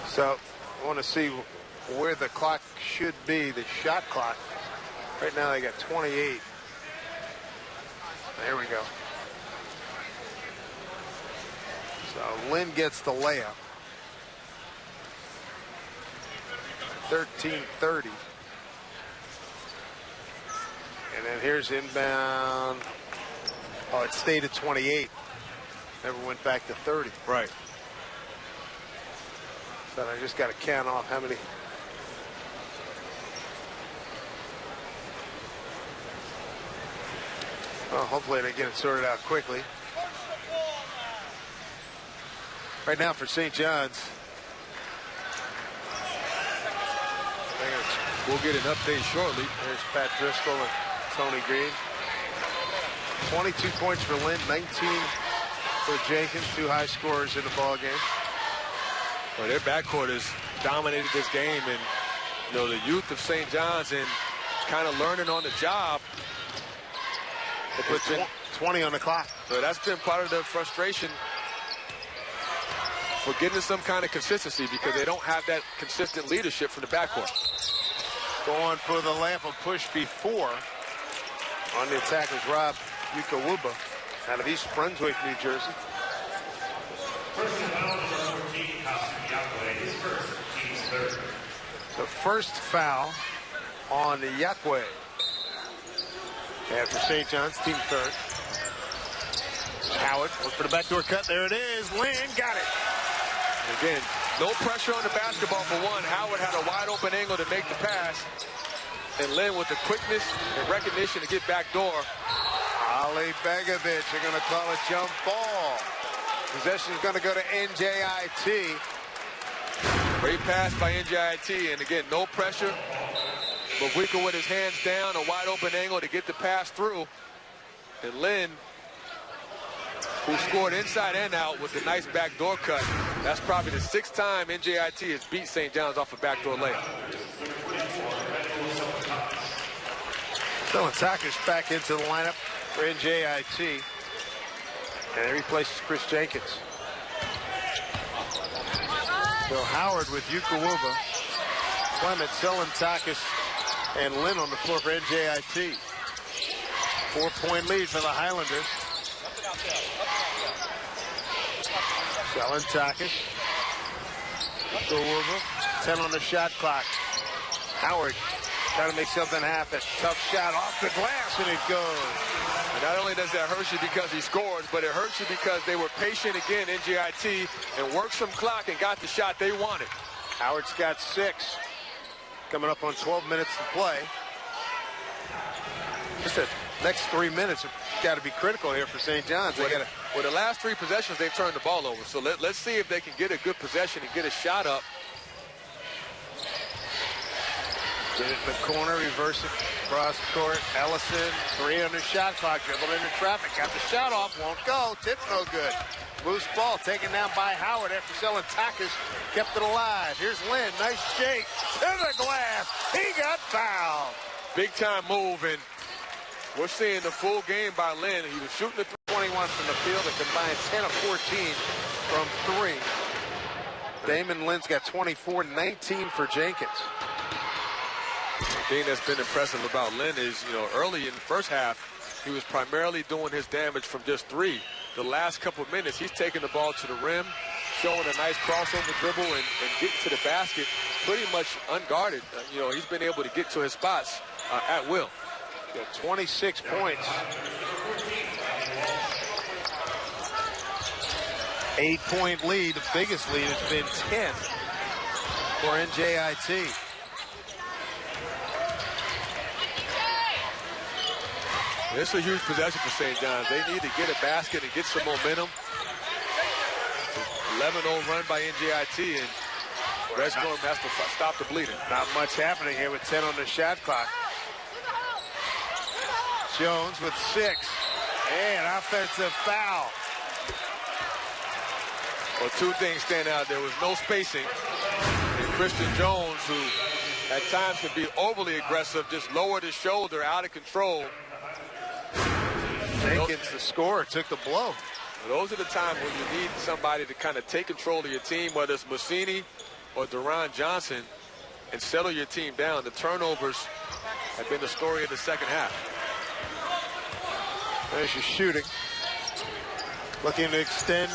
So I want to see where the clock should be, the shot clock. Right now they got 28. There we go. So Lynn gets the layup. 13:30. And then here's inbound. Oh, it stayed at 28. Never went back to 30. Right. So I just got to count off how many. Well, hopefully they get it sorted out quickly. Right now for St. John's. We'll get an update shortly. There's Pat Driscoll and Tony Green. 22 points for Lynn, 19 for Jenkins, two high scorers in the ball game. Well, their backcourt has dominated this game, and you know the youth of St. John's and kind of learning on the job. They put 20 on the clock. So that's been part of the frustration for getting some kind of consistency because they don't have that consistent leadership from the backcourt. Going for the layup, a push before. On the attack is Rob Ukawuba out of East Brunswick, New Jersey. The first foul on the Yakwe. After St. John's, team third. Howard, look for the backdoor cut. There it is. Lynn got it. Again, no pressure on the basketball for one. Howard had a wide open angle to make the pass. And Lynn with the quickness and recognition to get back door. Ali Begovic, they're going to call a jump ball. Possession is going to go to NJIT. Great pass by NJIT. And again, no pressure. But Wicker with his hands down, a wide open angle to get the pass through. And Lynn, who scored inside and out with a nice backdoor cut. That's probably the sixth time NJIT has beat St. John's off a backdoor layup. Dylan Tucker's back into the lineup for NJIT. And he replaces Chris Jenkins. So Howard with Ukawuba, Clement, Selentakis, and Lynn on the floor for NJIT. 4-point lead for the Highlanders. Selentakis, Ukawuba, 10 on the shot clock. Howard trying to make something happen. Tough shot off the glass, and it goes. And not only does that hurt you because he scores, but it hurts you because they were patient again, NJIT, and worked some clock and got the shot they wanted. Howard's got 6. Coming up on 12 minutes to play. Just the next 3 minutes have got to be critical here for St. John's. Well, the last 3 possessions, they've turned the ball over. So let's see if they can get a good possession and get a shot up. Get it in the corner, reverse it, cross court. Ellison, 3 on the shot clock, dribbled into traffic, got the shot off, won't go. Tip no good. Loose ball taken down by Howard after Selentakis kept it alive. Here's Lynn, nice shake to the glass. He got fouled. Big time move, and we're seeing the full game by Lynn. He was shooting the 21 from the field, a combined 10 of 14 from 3. Damon Lynn's got 24, 19 for Jenkins. The thing that's been impressive about Lynn is, you know, early in the first half, he was primarily doing his damage from just 3. The last couple of minutes, he's taking the ball to the rim, showing a nice crossover dribble and getting to the basket pretty much unguarded. You know, he's been able to get to his spots at will. Got 26 points. 8-point lead. The biggest lead has been 10 for NJIT. This is a huge possession for St. John's. They need to get a basket and get some momentum. 11-0 run by NJIT, and Reginald has to stop the bleeding. Not much happening here with 10 on the shot clock. Jones with 6. And offensive foul. Well, two things stand out. There was no spacing. And Christian Jones, who at times can be overly aggressive, just lowered his shoulder, out of control. Jenkins, the scorer, took the blow. Those are the times when you need somebody to kind of take control of your team, whether it's Mussini or Deron Johnson, and settle your team down. The turnovers have been the story of the second half. There's your shooting. Looking to extend,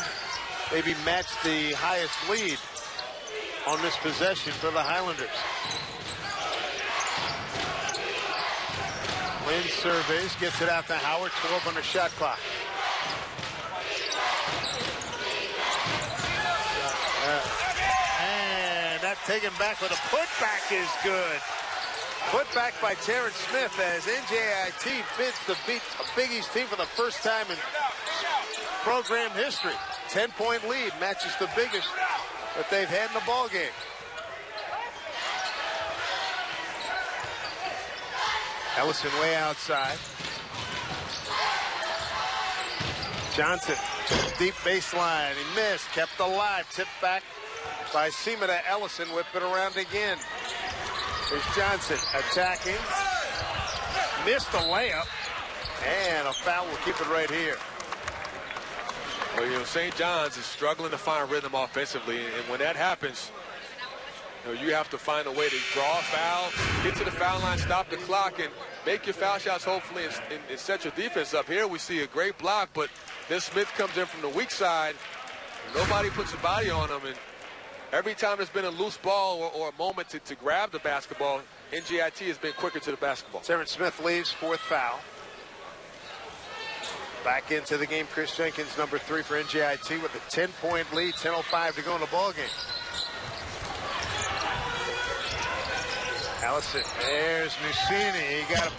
maybe match the highest lead on this possession for the Highlanders. Lynn surveys, gets it out to Howard, 12 on the shot clock. And that taken back with a putback is good. Putback by Terrence Smith as NJIT bids to beat a Big East team for the first time in program history. 10-point lead, matches the biggest that they've had in the ball game. Ellison way outside. Johnson, deep baseline. He missed, kept alive. Tipped back by Seema to Ellison. Whip it around again. Here's Johnson attacking. Missed the layup. And a foul will keep it right here. Well, you know, St. John's is struggling to find rhythm offensively. And when that happens, you have to find a way to draw a foul, get to the foul line, stop the clock, and make your foul shots, hopefully, and set your defense up. Here we see a great block, but then Smith comes in from the weak side. Nobody puts a body on him, and every time there's been a loose ball or a moment to grab the basketball, NJIT has been quicker to the basketball. Terrence Smith leaves, 4th foul. Back into the game, Chris Jenkins, number 3 for NJIT with a 10-point lead, 10:05 to go in the ball game. Allison, there's Mussini. He got a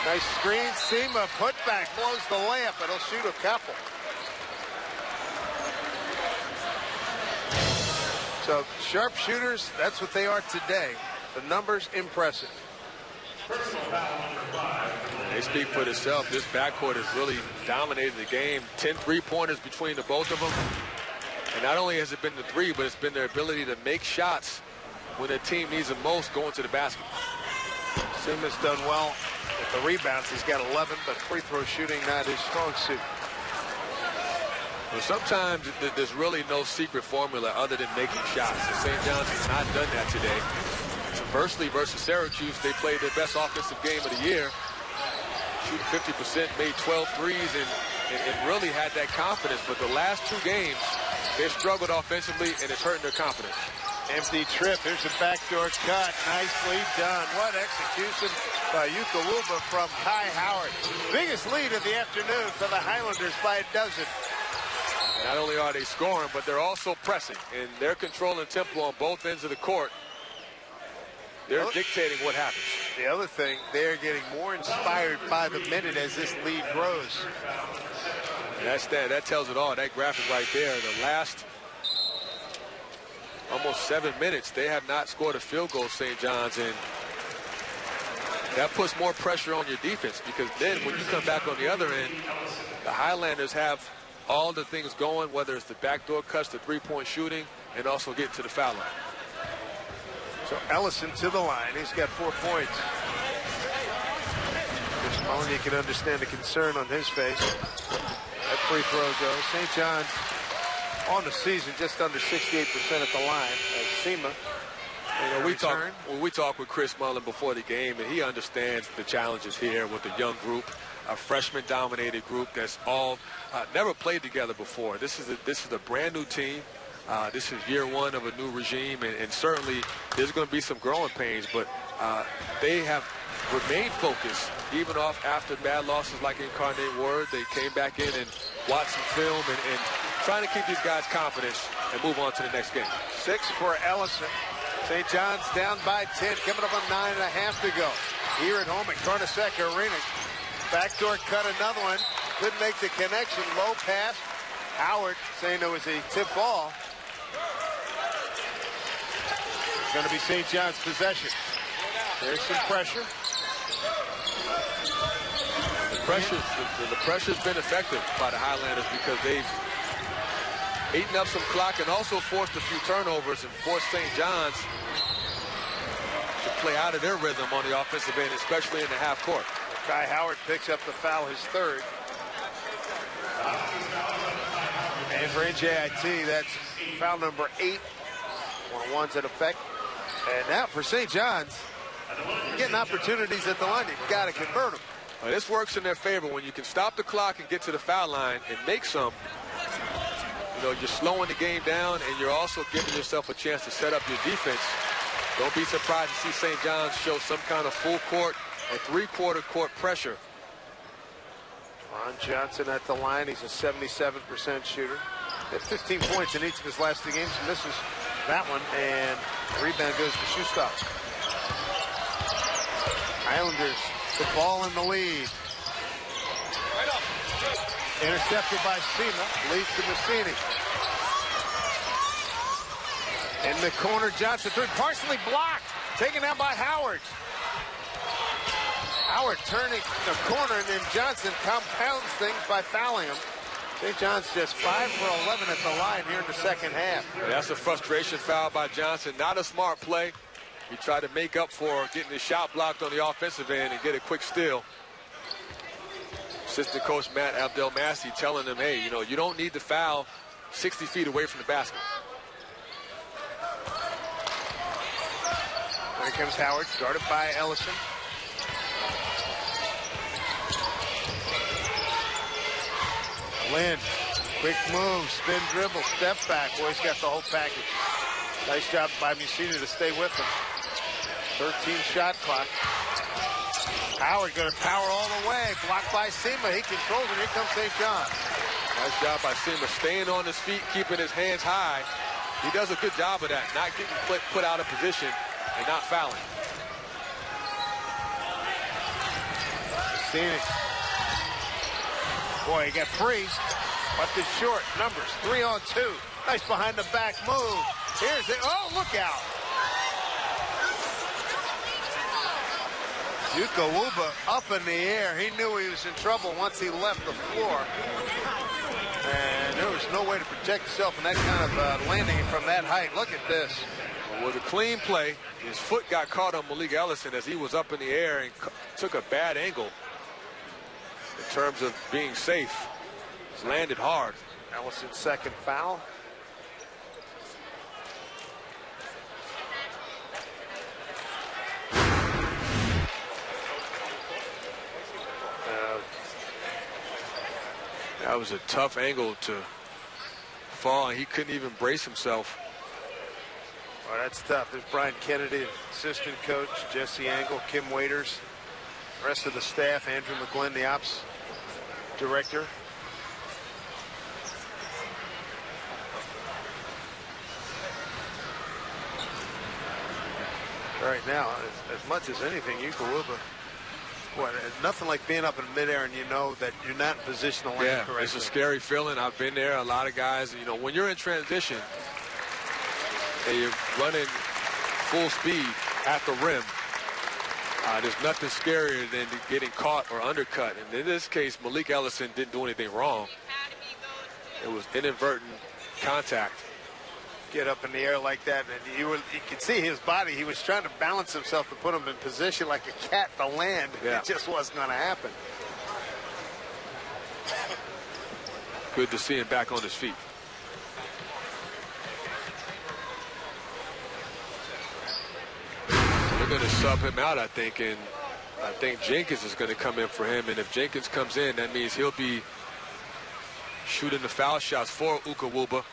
nice screen. Seema putback, blows the layup, but he'll shoot a couple. So sharpshooters, that's what they are today. The numbers impressive. They speak for themselves. This backcourt has really dominated the game. 10 3-pointers between the both of them. And not only has it been the 3, but it's been their ability to make shots when the team needs them most going to the basket. Seema's done well with the rebounds. He's got 11, but free throw shooting not his strong suit. Well, sometimes there's really no secret formula other than making shots. And St. John's has not done that today. Conversely, versus Syracuse, they played their best offensive game of the year. Shooting 50%, made 12 threes, and really had that confidence. But the last 2 games, they've struggled offensively, and it's hurting their confidence. Empty trip. Here's a backdoor cut. Nicely done. What execution by Yuka Wuba from Kai Howard. Biggest lead of the afternoon for the Highlanders by a dozen. Not only are they scoring, but they're also pressing, and they're controlling tempo on both ends of the court. They're dictating what happens. The other thing, they're getting more inspired by the minute as this lead grows. That tells it all. That graphic right there, the last almost 7 minutes, they have not scored a field goal, St. John's, and that puts more pressure on your defense, because then when you come back on the other end, the Highlanders have all the things going, whether it's the backdoor cuts, the 3-point shooting, and also getting to the foul line. So Ellison to the line. He's got 4 points. Chris Mullen, you can understand the concern on his face. That free throw goes. St. John's on the season just under 68% at the line. As Seema, we talked with Chris Mullen before the game, and he understands the challenges here with the young group, a freshman-dominated group that's all never played together before. This is a brand new team. This is year 1 of a new regime, and certainly there's going to be some growing pains, but they have remained focused even off after bad losses like Incarnate Word. They came back in and watched some film and trying to keep these guys' confidence and move on to the next game. 6 for Ellison. St. John's down by 10, coming up on 9.5 to go. Here at home at Carnesecca Arena. Backdoor cut, another one. Couldn't make the connection. Low pass. Howard saying it was a tip ball. It's going to be St. John's possession. There's some pressure. The pressure's been effective by the Highlanders because they've eaten up some clock and also forced a few turnovers and forced St. John's to play out of their rhythm on the offensive end, especially in the half court. Kai Howard picks up the foul, his third. And for NJIT, that's foul number 8. One-on-ones in effect. And now for St. John's, getting opportunities at the line. You've got to convert them. Well, this works in their favor when you can stop the clock and get to the foul line and make some. You know, you're slowing the game down and you're also giving yourself a chance to set up your defense. Don't be surprised to see St. John's show some kind of full court or three-quarter court pressure. Ron Johnson at the line. He's a 77% shooter. Had 15 points in each of his last 2 games. He misses that one, and the rebound goes to Shustov. Islanders, the ball in the lead. Intercepted by Sima, leads to Massini. In the corner, Johnson through, partially blocked, taken out by Howard. Howard turning the corner, and then Johnson compounds things by fouling him. St. John's just 5 for 11 at the line here in the second half. Yeah, that's a frustration foul by Johnson. Not a smart play. He tried to make up for getting his shot blocked on the offensive end and get a quick steal. Assistant coach Matt Abdelmassi telling him, hey, you know, you don't need to foul 60 feet away from the basket. Here comes Howard, guarded by Ellison. Lynn, quick move, spin dribble, step back. Boy, he's got the whole package. Nice job by Massini to stay with him. 13 shot clock. Howard going to power all the way. Blocked by Sima. He controls it. Here comes St. John. Nice job by Sima, staying on his feet, keeping his hands high. He does a good job of that, not getting put out of position and not fouling. Massini. Boy, he got free. Left it short. Numbers 3 on 2. Nice behind the back move. Here's it. Oh, look out. Yuka Wuba up in the air. He knew he was in trouble once he left the floor. And there was no way to protect himself in that kind of landing from that height. Look at this. Well, with a clean play, his foot got caught on Malik Ellison as he was up in the air and took a bad angle in terms of being safe. It's landed hard. Ellison's second foul. That was a tough angle to fall, and he couldn't even brace himself. Well, that's tough. There's Brian Kennedy, assistant coach, Jesse Angle, Kim Waiters, rest of the staff, Andrew McGlynn, the ops director. Right now, as much as anything, Yuka Wuba, nothing like being up in midair and you know that you're not in position to land correctly. It's a scary feeling. I've been there. A lot of guys, you know, when you're in transition and you're running full speed at the rim, there's nothing scarier than getting caught or undercut. And in this case, Malik Ellison didn't do anything wrong. It was inadvertent contact. Get up in the air like that, and you could see his body. He was trying to balance himself to put him in position like a cat to land. Yeah. It just wasn't going to happen. Good to see him back on his feet. They're going to sub him out, I think, and I think Jenkins is going to come in for him. And if Jenkins comes in, that means he'll be shooting the foul shots for Uka Wuba.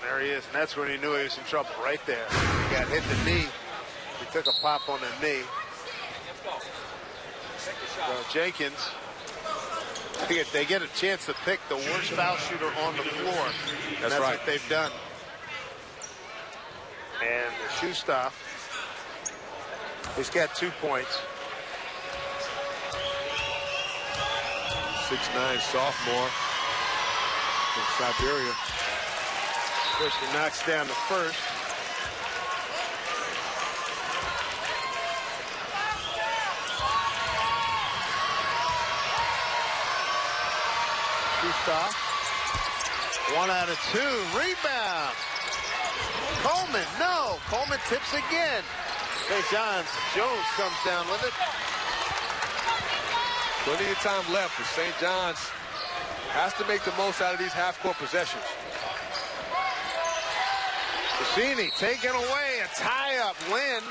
There he is, and that's when he knew he was in trouble right there. He got hit the knee. He took a pop on the knee. So Jenkins, they get a chance to pick the worst foul shooter on the floor. And that's right. What they've done. And Shustov, he's got 2 points. 6'9" sophomore from Siberia. Of course, he knocks down the first. Gustav. 1 out of 2. Rebound. Coleman, no. Coleman tips again. St. John's. Jones comes down with it. Plenty of time left, but St. John's has to make the most out of these half-court possessions. Cassini taken away. A tie-up. Lynn.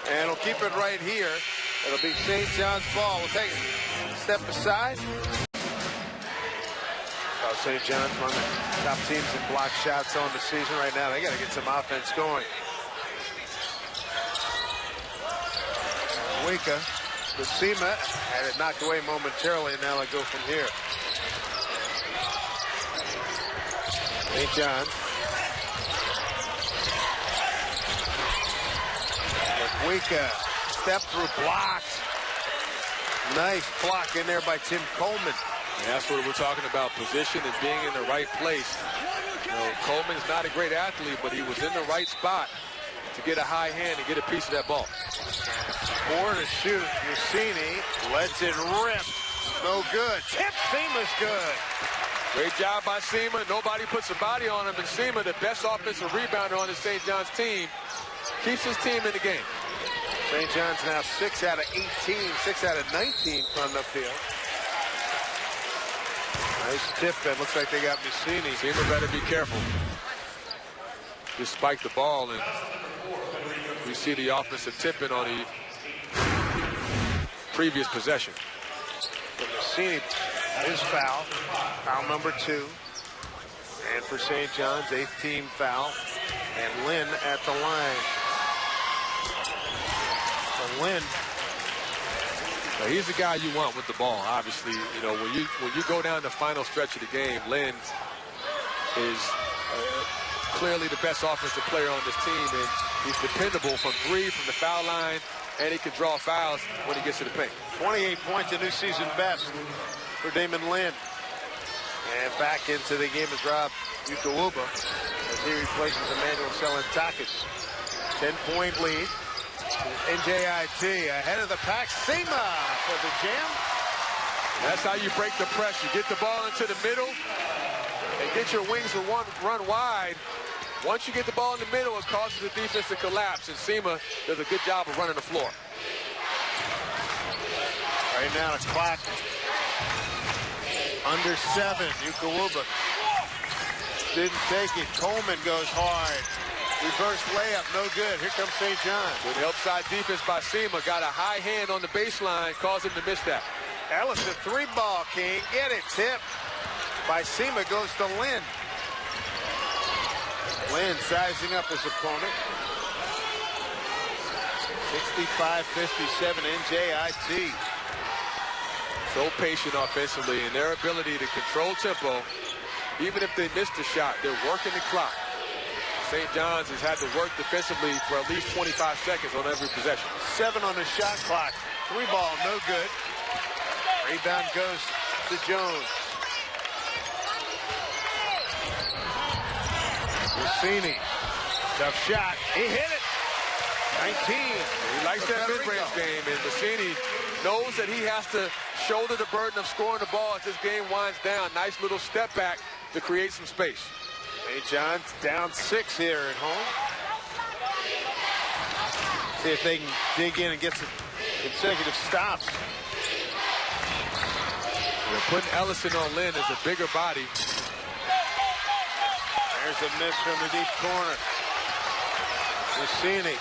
And he'll keep it right here. It'll be St. John's ball. We'll take it. Step aside. St. John's one of the top teams in block shots on the season right now. They got to get some offense going. Winka, Buscema had it knocked away momentarily, and now they go from here. St. John's. Winka, step through, blocked. Nice block in there by Tim Coleman. And that's what we're talking about, position and being in the right place. You know, Coleman's not a great athlete, but he was in the right spot to get a high hand and get a piece of that ball. 4 to shoot. Mussini lets it rip. No good. Tip. Seema's good. Great job by Seema. Nobody puts a body on him. And Seema, the best offensive rebounder on the St. John's team, keeps his team in the game. St. John's now 6 out of 18, 6 out of 19 from the field. Nice tip. That looks like they got Mussini. Seema better be careful. Just spike the ball, and we see the offensive tipping on the previous possession. But Mussini, his foul. Foul number 2. And for St. John's, 8th team foul. And Lynn at the line. So Lynn. Now, he's the guy you want with the ball. Obviously, you know, when you go down the final stretch of the game, Lynn is clearly the best offensive player on this team, and he's dependable from 3 from the foul line, and he can draw fouls when he gets to the paint. 28 points, a new season best for Damon Lynn. And back into the game is Rob Ukawuba as he replaces Emmanuel Selentakis. 10-point lead. NJIT ahead of the pack. Seema for the jam. That's how you break the press. You get the ball into the middle and get your wings to run wide. Once you get the ball in the middle, it causes the defense to collapse, and Seema does a good job of running the floor. Right now, the clock under 7. Ukawuba didn't take it. Coleman goes hard. Reverse layup, no good. Here comes St. John. Good help side defense by Seema. Got a high hand on the baseline, caused him to miss that. Ellison, 3-ball, can't get it. Tip by Seema goes to Lynn. Lynn sizing up his opponent. 65-57 NJIT. So patient offensively, and their ability to control tempo. Even if they missed the shot, they're working the clock. St. John's has had to work defensively for at least 25 seconds on every possession. 7 on the shot clock. 3-ball, no good. Rebound goes to Jones. Mussini, tough shot. He hit it. 19. He likes that mid-range game, and Mussini knows that he has to shoulder the burden of scoring the ball as this game winds down. Nice little step back to create some space. St. John's down 6 here at home. See if they can dig in and get some consecutive stops. They're putting Ellison on Lynn as a bigger body. There's a miss from the deep corner. Mussini,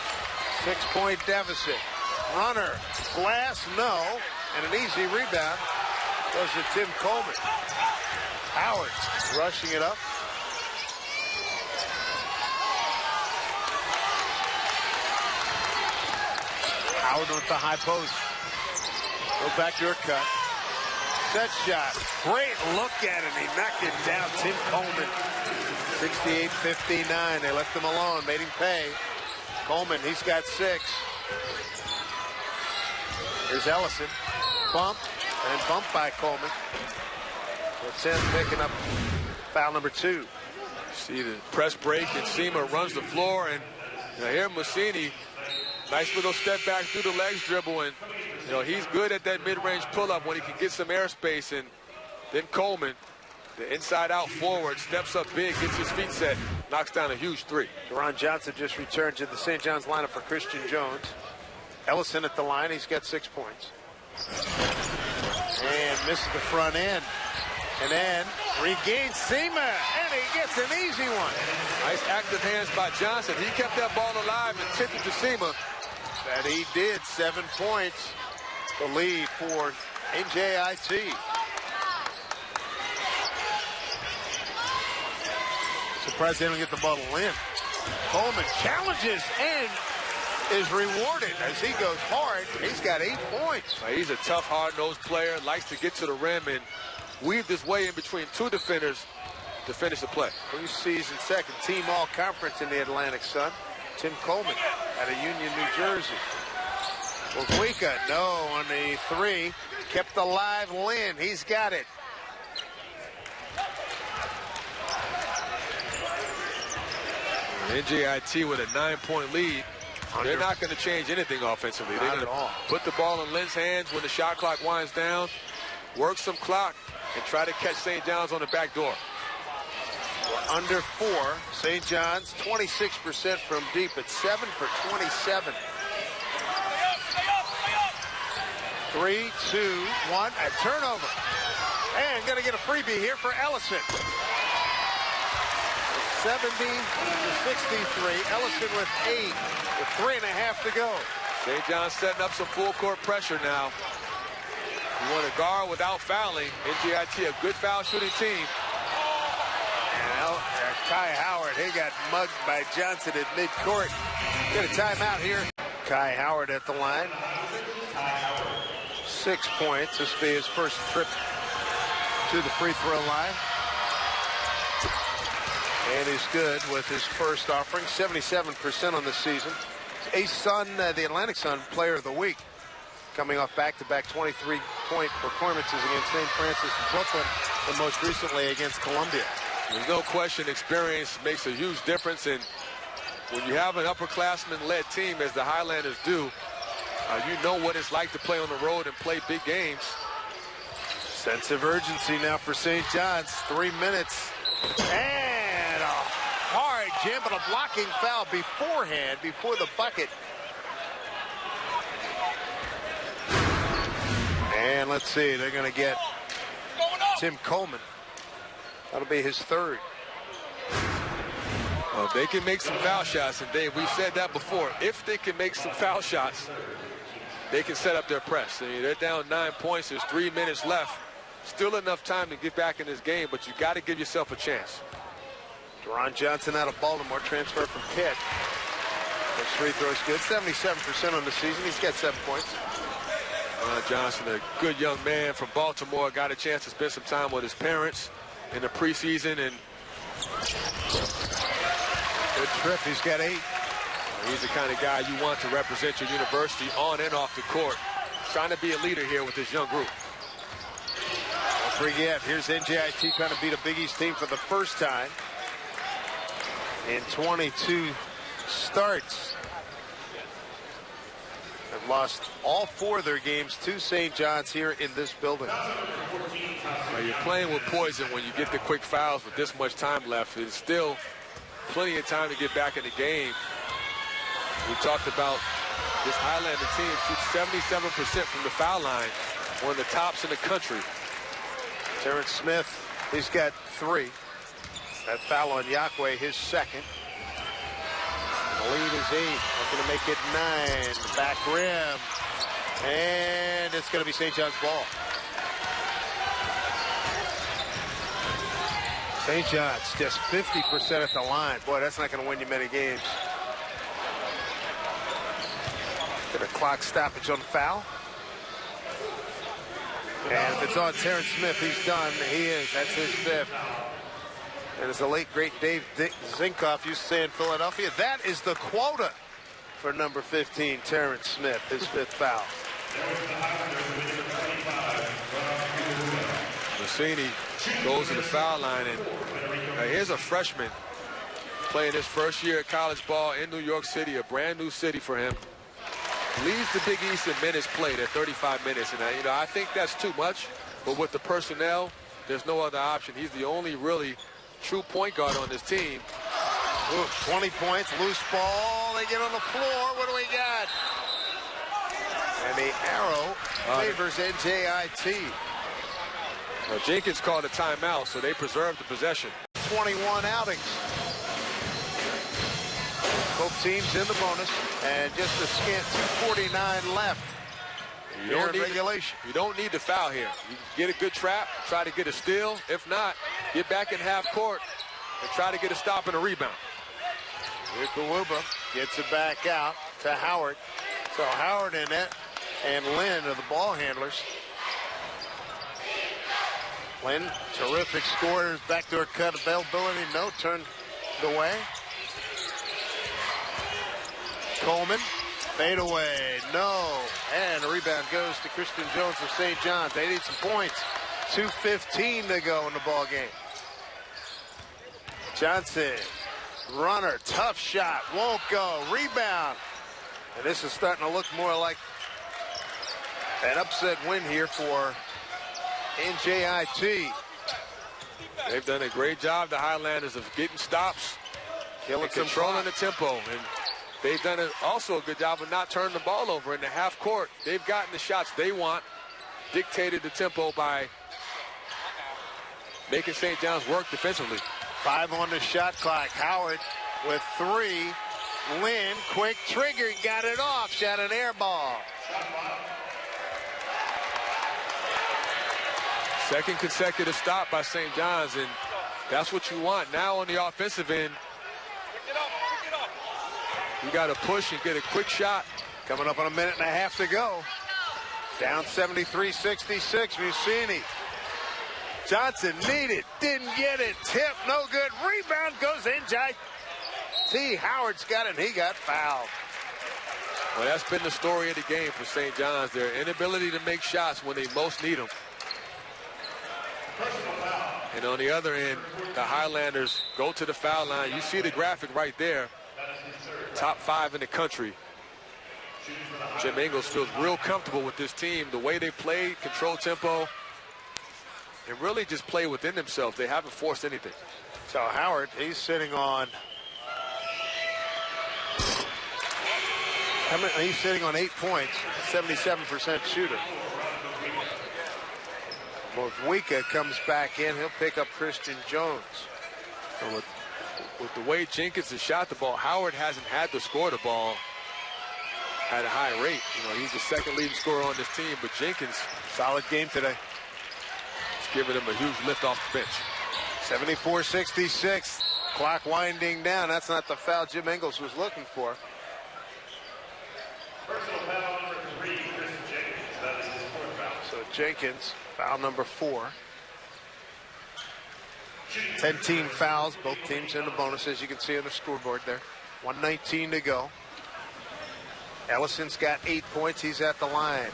6-point deficit. Runner, glass, no. And an easy rebound goes to Tim Coleman. Howard rushing it up. Howard with the high post. Go back to her cut. Set shot. Great look at him. He knocked it down. Tim Coleman. 68-59. They left him alone. Made him pay. Coleman, he's got 6. Here's Ellison. Bump. And bump by Coleman. So Tim picking up foul number 2. See the press break, and Seema runs the floor, and you know, here Mussini, nice little step back through the legs dribble, and you know he's good at that mid-range pull-up when he can get some airspace. And then Coleman The inside-out forward steps up big, gets his feet set, knocks down a huge three. Deron Johnson just returned to the St. John's lineup for Christian Jones. Ellison at the line. He's got 6 points. And misses the front end. And then regains Seema. And he gets an easy one. Nice active hands by Johnson. He kept that ball alive and tipped it to Seema. That he did. 7 points. The lead for NJIT. Surprised they don't get the ball to Lynn. Coleman challenges and is rewarded as he goes hard. He's got 8 points. He's a tough, hard-nosed player, likes to get to the rim and weave his way in between two defenders to finish the play. Preseason second team all-conference in the Atlantic Sun. Tim Coleman out of Union, New Jersey. Wawika, no on the 3. Kept alive Lynn. He's got it. NJIT with a 9-point lead. They're not going to change anything offensively. They're going to put the ball in Lynn's hands when the shot clock winds down, work some clock, and try to catch St. John's on the back door. We're under 4. St. John's 26% from deep at 7 for 27. 3, 2, 1, a turnover. And going to get a freebie here for Ellison. 70 to 63. Ellison with 8 with 3.5 to go. St. John's setting up some full court pressure now. You want to guard without fouling. NJIT, a good foul shooting team. Well, Kai Howard, he got mugged by Johnson at midcourt. Get a timeout here. Kai Howard at the line. 6 points. This will be his first trip to the free throw line. And he's good with his first offering, 77% on the season. The Atlantic Sun Player of the Week, coming off back-to-back 23-point performances against St. Francis and Brooklyn, and most recently against Columbia. There's no question experience makes a huge difference, and when you have an upperclassman-led team, as the Highlanders do, you know what it's like to play on the road and play big games. Sense of urgency now for St. John's. 3 minutes. And a hard jam, but a blocking foul beforehand, before the bucket. And let's see, they're going to get Tim Coleman. That'll be his 3rd. Well, they can make some foul shots, and Dave, we've said that before. If they can make some foul shots, they can set up their press. I mean, they're down 9 points. There's 3 minutes left. Still enough time to get back in this game, but you got to give yourself a chance. Deron Johnson out of Baltimore, transfer from Pitt. His free throw is good, 77% on the season. He's got 7 points. Deron Johnson, a good young man from Baltimore, got a chance to spend some time with his parents in the preseason, and good trip. He's got 8. He's the kind of guy you want to represent your university on and off the court. Trying to be a leader here with this young group. Don't forget, here's NJIT trying to beat a Big East team for the first time in 22 starts. They've lost all 4 of their games to St. John's here in this building. Well, you're playing with poison when you get the quick fouls with this much time left. There's still plenty of time to get back in the game. We talked about this Highlander team shoots 77% from the foul line, one of the tops in the country. Terrence Smith, he's got 3. That foul on Yaqua, his 2nd. The lead is 8. Looking to make it 9. Back rim. And it's going to be St. John's ball. St. John's just 50% at the line. Boy, that's not going to win you many games. Get a clock stoppage on the foul. And if it's on Terrence Smith, he's done. He is. That's his 5th. And as the late, great Dave Zinkoff used to say in Philadelphia, that is the quota for number 15, Terrence Smith, his 5th foul. Massini goes to the foul line, and here's a freshman playing his first year at college ball in New York City, a brand new city for him. Leads the Big East in minutes played at 35 minutes, and I think that's too much. But with the personnel there's no other option. He's the only really true point guard on this team. Ooh, 20 points, loose ball. They get on the floor. What do we got? And the arrow favors NJIT. Well, Jenkins called a timeout, so they preserved the possession. 21 outings. Both teams in the bonus, and just a scant 2:49 left. You don't need to foul here. You get a good trap, try to get a steal. If not, get back in half court and try to get a stop and a rebound. Wickwuba gets it back out to Howard. So Howard and Lynn are the ball handlers. Lynn, terrific scorers, backdoor cut availability, no, turned away. Coleman, fade away, no. And the rebound goes to Christian Jones of St. John's. They need some points. 2:15 to go in the ball game. Johnson, runner, tough shot, won't go, rebound. And this is starting to look more like an upset win here for NJIT. They've done a great job, the Highlanders, of getting stops, Killing and controlling the tempo. And they've done also a good job of not turning the ball over in the half court. They've gotten the shots they want, dictated the tempo by making St. John's work defensively. 5 on the shot clock. Howard with 3. Lynn, quick trigger, got it off. Shot an air ball. Second consecutive stop by St. John's, and that's what you want. Now on the offensive end, you got to push and get a quick shot. Coming up on a minute and a half to go. Down 73-66, Musini. Johnson needed, didn't get it. Tip, no good. Rebound goes in. T. Howard's got it, and he got fouled. Well, that's been the story of the game for St. John's. Their inability to make shots when they most need them. And on the other end, the Highlanders go to the foul line. You see the graphic right there. Top 5 in the country. Jim Ingles feels real comfortable with this team. The way they play, control tempo, and really just play within themselves. They haven't forced anything. So Howard, he's sitting on... He's sitting on 8 points, 77% shooter. Wickwuba comes back in. He'll pick up Christian Jones. So with the way Jenkins has shot the ball, Howard hasn't had to score the ball at a high rate. You know, he's the second leading scorer on this team, but Jenkins, solid game today. It's giving him a huge lift off the bench. 74-66. Clock winding down. That's not the foul Jim Ingles was looking for. Personal foul number 3, Chris Jenkins. That is his 4th foul. So Jenkins, foul number 4. 10 team fouls, both teams in the bonus, as you can see on the scoreboard there. 1:19 to go. Ellison's got 8 points. He's at the line.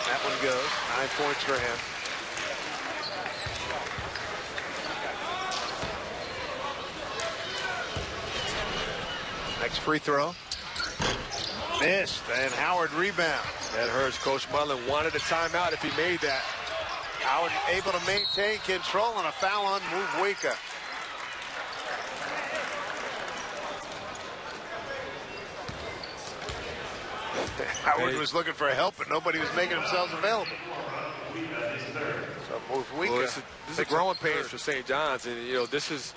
That one goes. 9 points for him. Next free throw. Missed, and Howard rebounds. That hurts. Coach Mullen wanted a timeout if he made that. Howard able to maintain control, and a foul on Wickwuba. Howard was looking for help, but nobody was making themselves available. So Wickwuba. Well, this is a growing pains for St. John's, and you know this is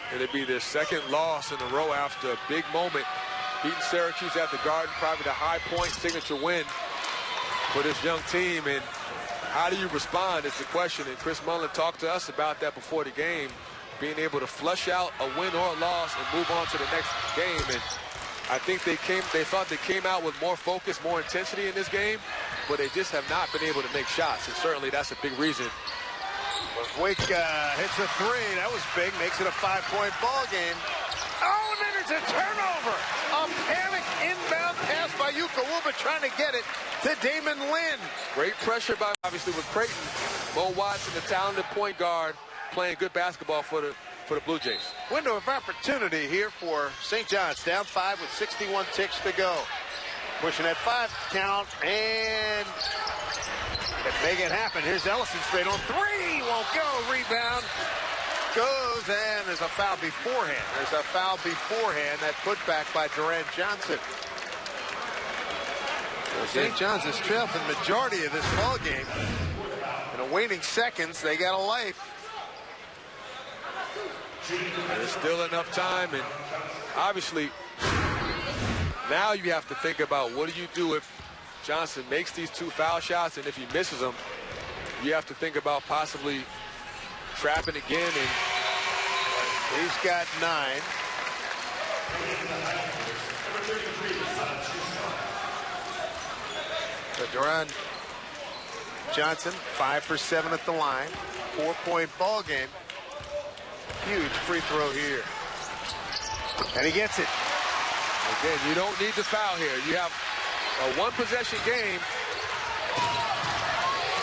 going to be their second loss in a row after a big moment. Beating Syracuse at the Garden, probably the high point signature win for this young team. And how do you respond is the question. And Chris Mullen talked to us about that before the game, being able to flush out a win or a loss and move on to the next game. And I think they thought they came out with more focus, more intensity in this game, but they just have not been able to make shots. And certainly that's a big reason. Wickwuba hits a 3. That was big. Makes it a 5-point ball game. Oh, and then it's a turnover. A panic inbound pass by Wickwuba trying to get it to Damon Lynn. Great pressure by, obviously, with Creighton. Mo Watson, the talented point guard, playing good basketball for the Blue Jays. Window of opportunity here for St. John's. Down 5 with 61 ticks to go. Pushing that 5 count and make it happen. Here's Ellison straight on 3. Won't go. Rebound goes, and there's a foul beforehand. There's a foul beforehand. That put back by Durant Johnson. St. John's has trailed for the majority of this ball game. In the waning seconds, they got a life. There's still enough time, and obviously now you have to think about what do you do if Johnson makes these 2 foul shots, and if he misses them, you have to think about possibly trapping again. And he's got 9. So Durant Johnson, 5 for 7 at the line. 4-point ball game. Huge free throw here. And he gets it. Again, you don't need to foul here. You have a 1-possession game.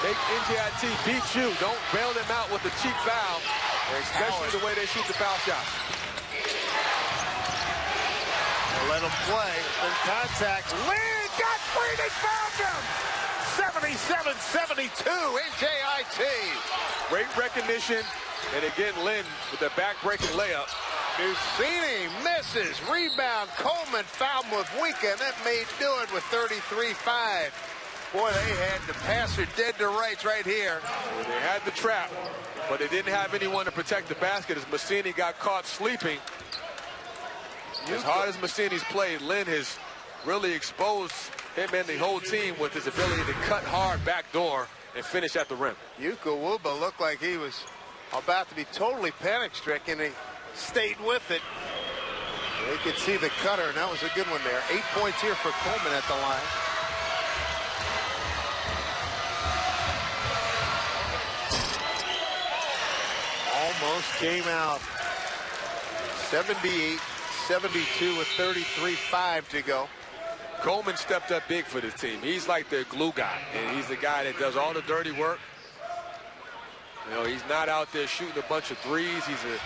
Make NJIT beat you. Don't bail them out with a cheap foul, especially the way they shoot the foul shots. Let him play. In contact. Lynn got free. They found him. 77-72. NJIT. Great recognition. And again, Lynn with the back-breaking layup. Musini misses. Rebound. Coleman fouled with weekend. That may do it with 33-5. Boy, they had the passer dead to rights right here. Well, they had the trap, but they didn't have anyone to protect the basket as Musini got caught sleeping. As hard as Musini's played, Lynn has really exposed him and the whole team with his ability to cut hard back door and finish at the rim. Yuka Wuba looked like he was about to be totally panic-stricken. He stayed with it. They could see the cutter, and that was a good one there. 8 points here for Coleman at the line. Almost came out. 78-72 with 33-5 to go. Coleman stepped up big for the team. He's like their glue guy, and he's the guy that does all the dirty work. You know, he's not out there shooting a bunch of threes. He's a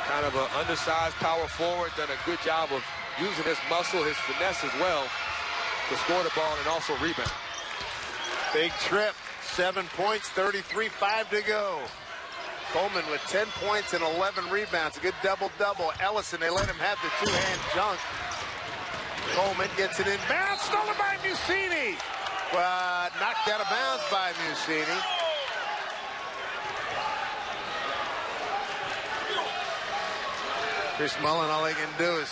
kind of an undersized power forward, done a good job of using his muscle, his finesse as well to score the ball and also rebound. Big trip, 7 points, 33-5 to go. Coleman with 10 points and 11 rebounds. A good double-double. Ellison, they let him have the 2-hand dunk. Coleman gets it in bounds, stolen by Musini. But knocked out of bounds by Musini. Chris Mullen, all they can do is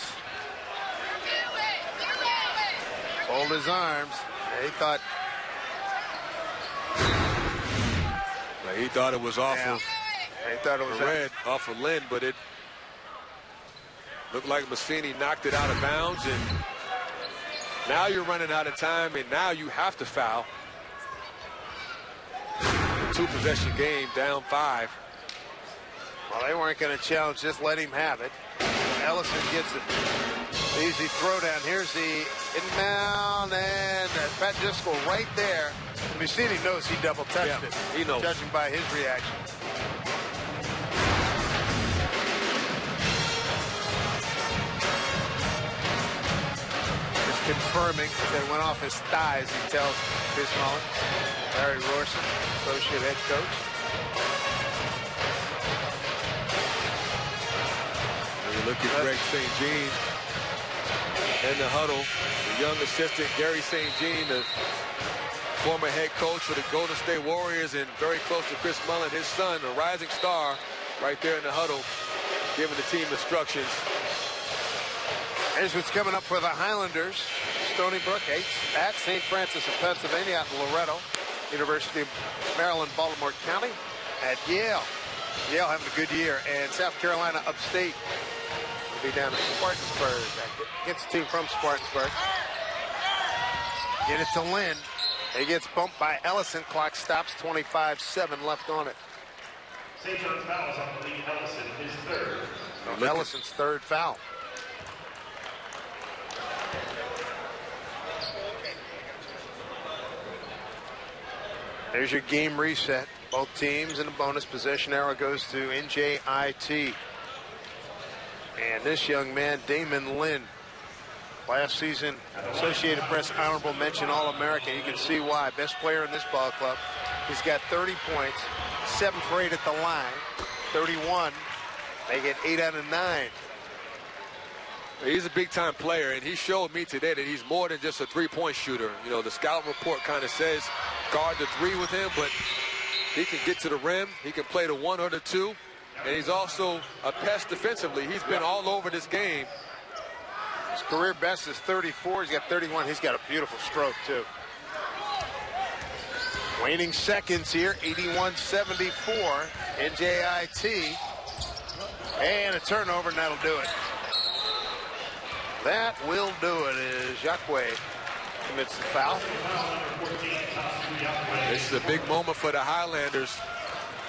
fold his arms. He thought it was off of he thought it was red off of Lynn, but it looked like Musini knocked it out of bounds, and now you're running out of time, and now you have to foul. 2-possession game, down 5. Well, they weren't going to challenge, just let him have it. Ellison gets it. Easy throwdown. Here's the inbound, and Pat Driscoll right there. Musini knows he double-touched it. He knows. Judging by his reaction. Just confirming that it went off his thighs, he tells Chris Mullen. Larry Rorson, associate head coach. Look at Greg St. Jean in the huddle. The young assistant, Gary St. Jean, the former head coach for the Golden State Warriors and very close to Chris Mullen, his son, a rising star, right there in the huddle, giving the team instructions. Here's what's coming up for the Highlanders. Stony Brook at St. Francis of Pennsylvania, at Loretto, University of Maryland, Baltimore County, at Yale. Yale having a good year, and South Carolina upstate will be down at Spartansburg against a team from Spartansburg. Get it to Lynn. He gets bumped by Ellison. Clock stops. 25-7 left on it. St. John's fouls on the lead. Ellison, his third. Ellison's third foul. There's your game reset. Both teams in a bonus possession. Arrow goes to NJIT. And this young man, Damon Lynn, Last season, Associated Press honorable mention All-American. You can see why. Best player in this ball club. He's got 30 points, 7 for 8 at the line, 31. They get 8 out of 9. He's a big-time player, and he showed me today that he's more than just a three-point shooter. You know, the scout report kind of says guard the 3 with him, but he can get to the rim. He can play the 1 or the 2, and he's also a pest defensively. He's been all over this game. His career best is 34. He's got 31. He's got a beautiful stroke, too. Waning seconds here, 81-74. NJIT. And a turnover, and that'll do it. That will do it as Jacque commits the foul. This is a big moment for the Highlanders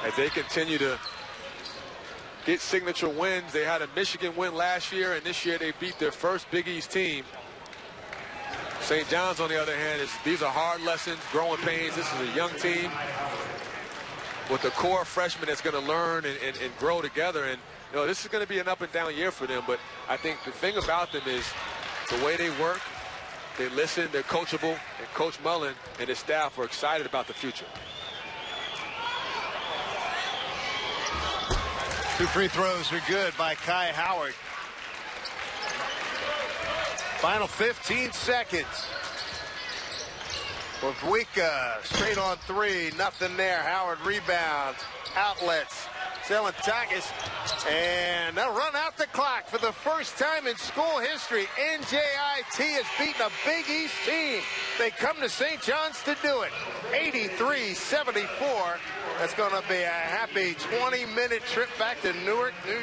as they continue to get signature wins. They had a Michigan win last year, and this year they beat their first Big East team. St. John's, on the other hand, these are hard lessons, growing pains. This is a young team with a core of freshmen that's going to learn and grow together. And you know, this is going to be an up and down year for them. But I think the thing about them is the way they work, they listen, they're coachable, and Coach Mullen and his staff are excited about the future. 2 free throws are good by Kai Howard. Final 15 seconds. Wawika straight on 3, nothing there. Howard rebounds, outlets. Zelentakis, and they'll run out the clock for the first time in school history. NJIT has beaten a Big East team. They come to St. John's to do it. 83-74. That's going to be a happy 20-minute trip back to Newark, New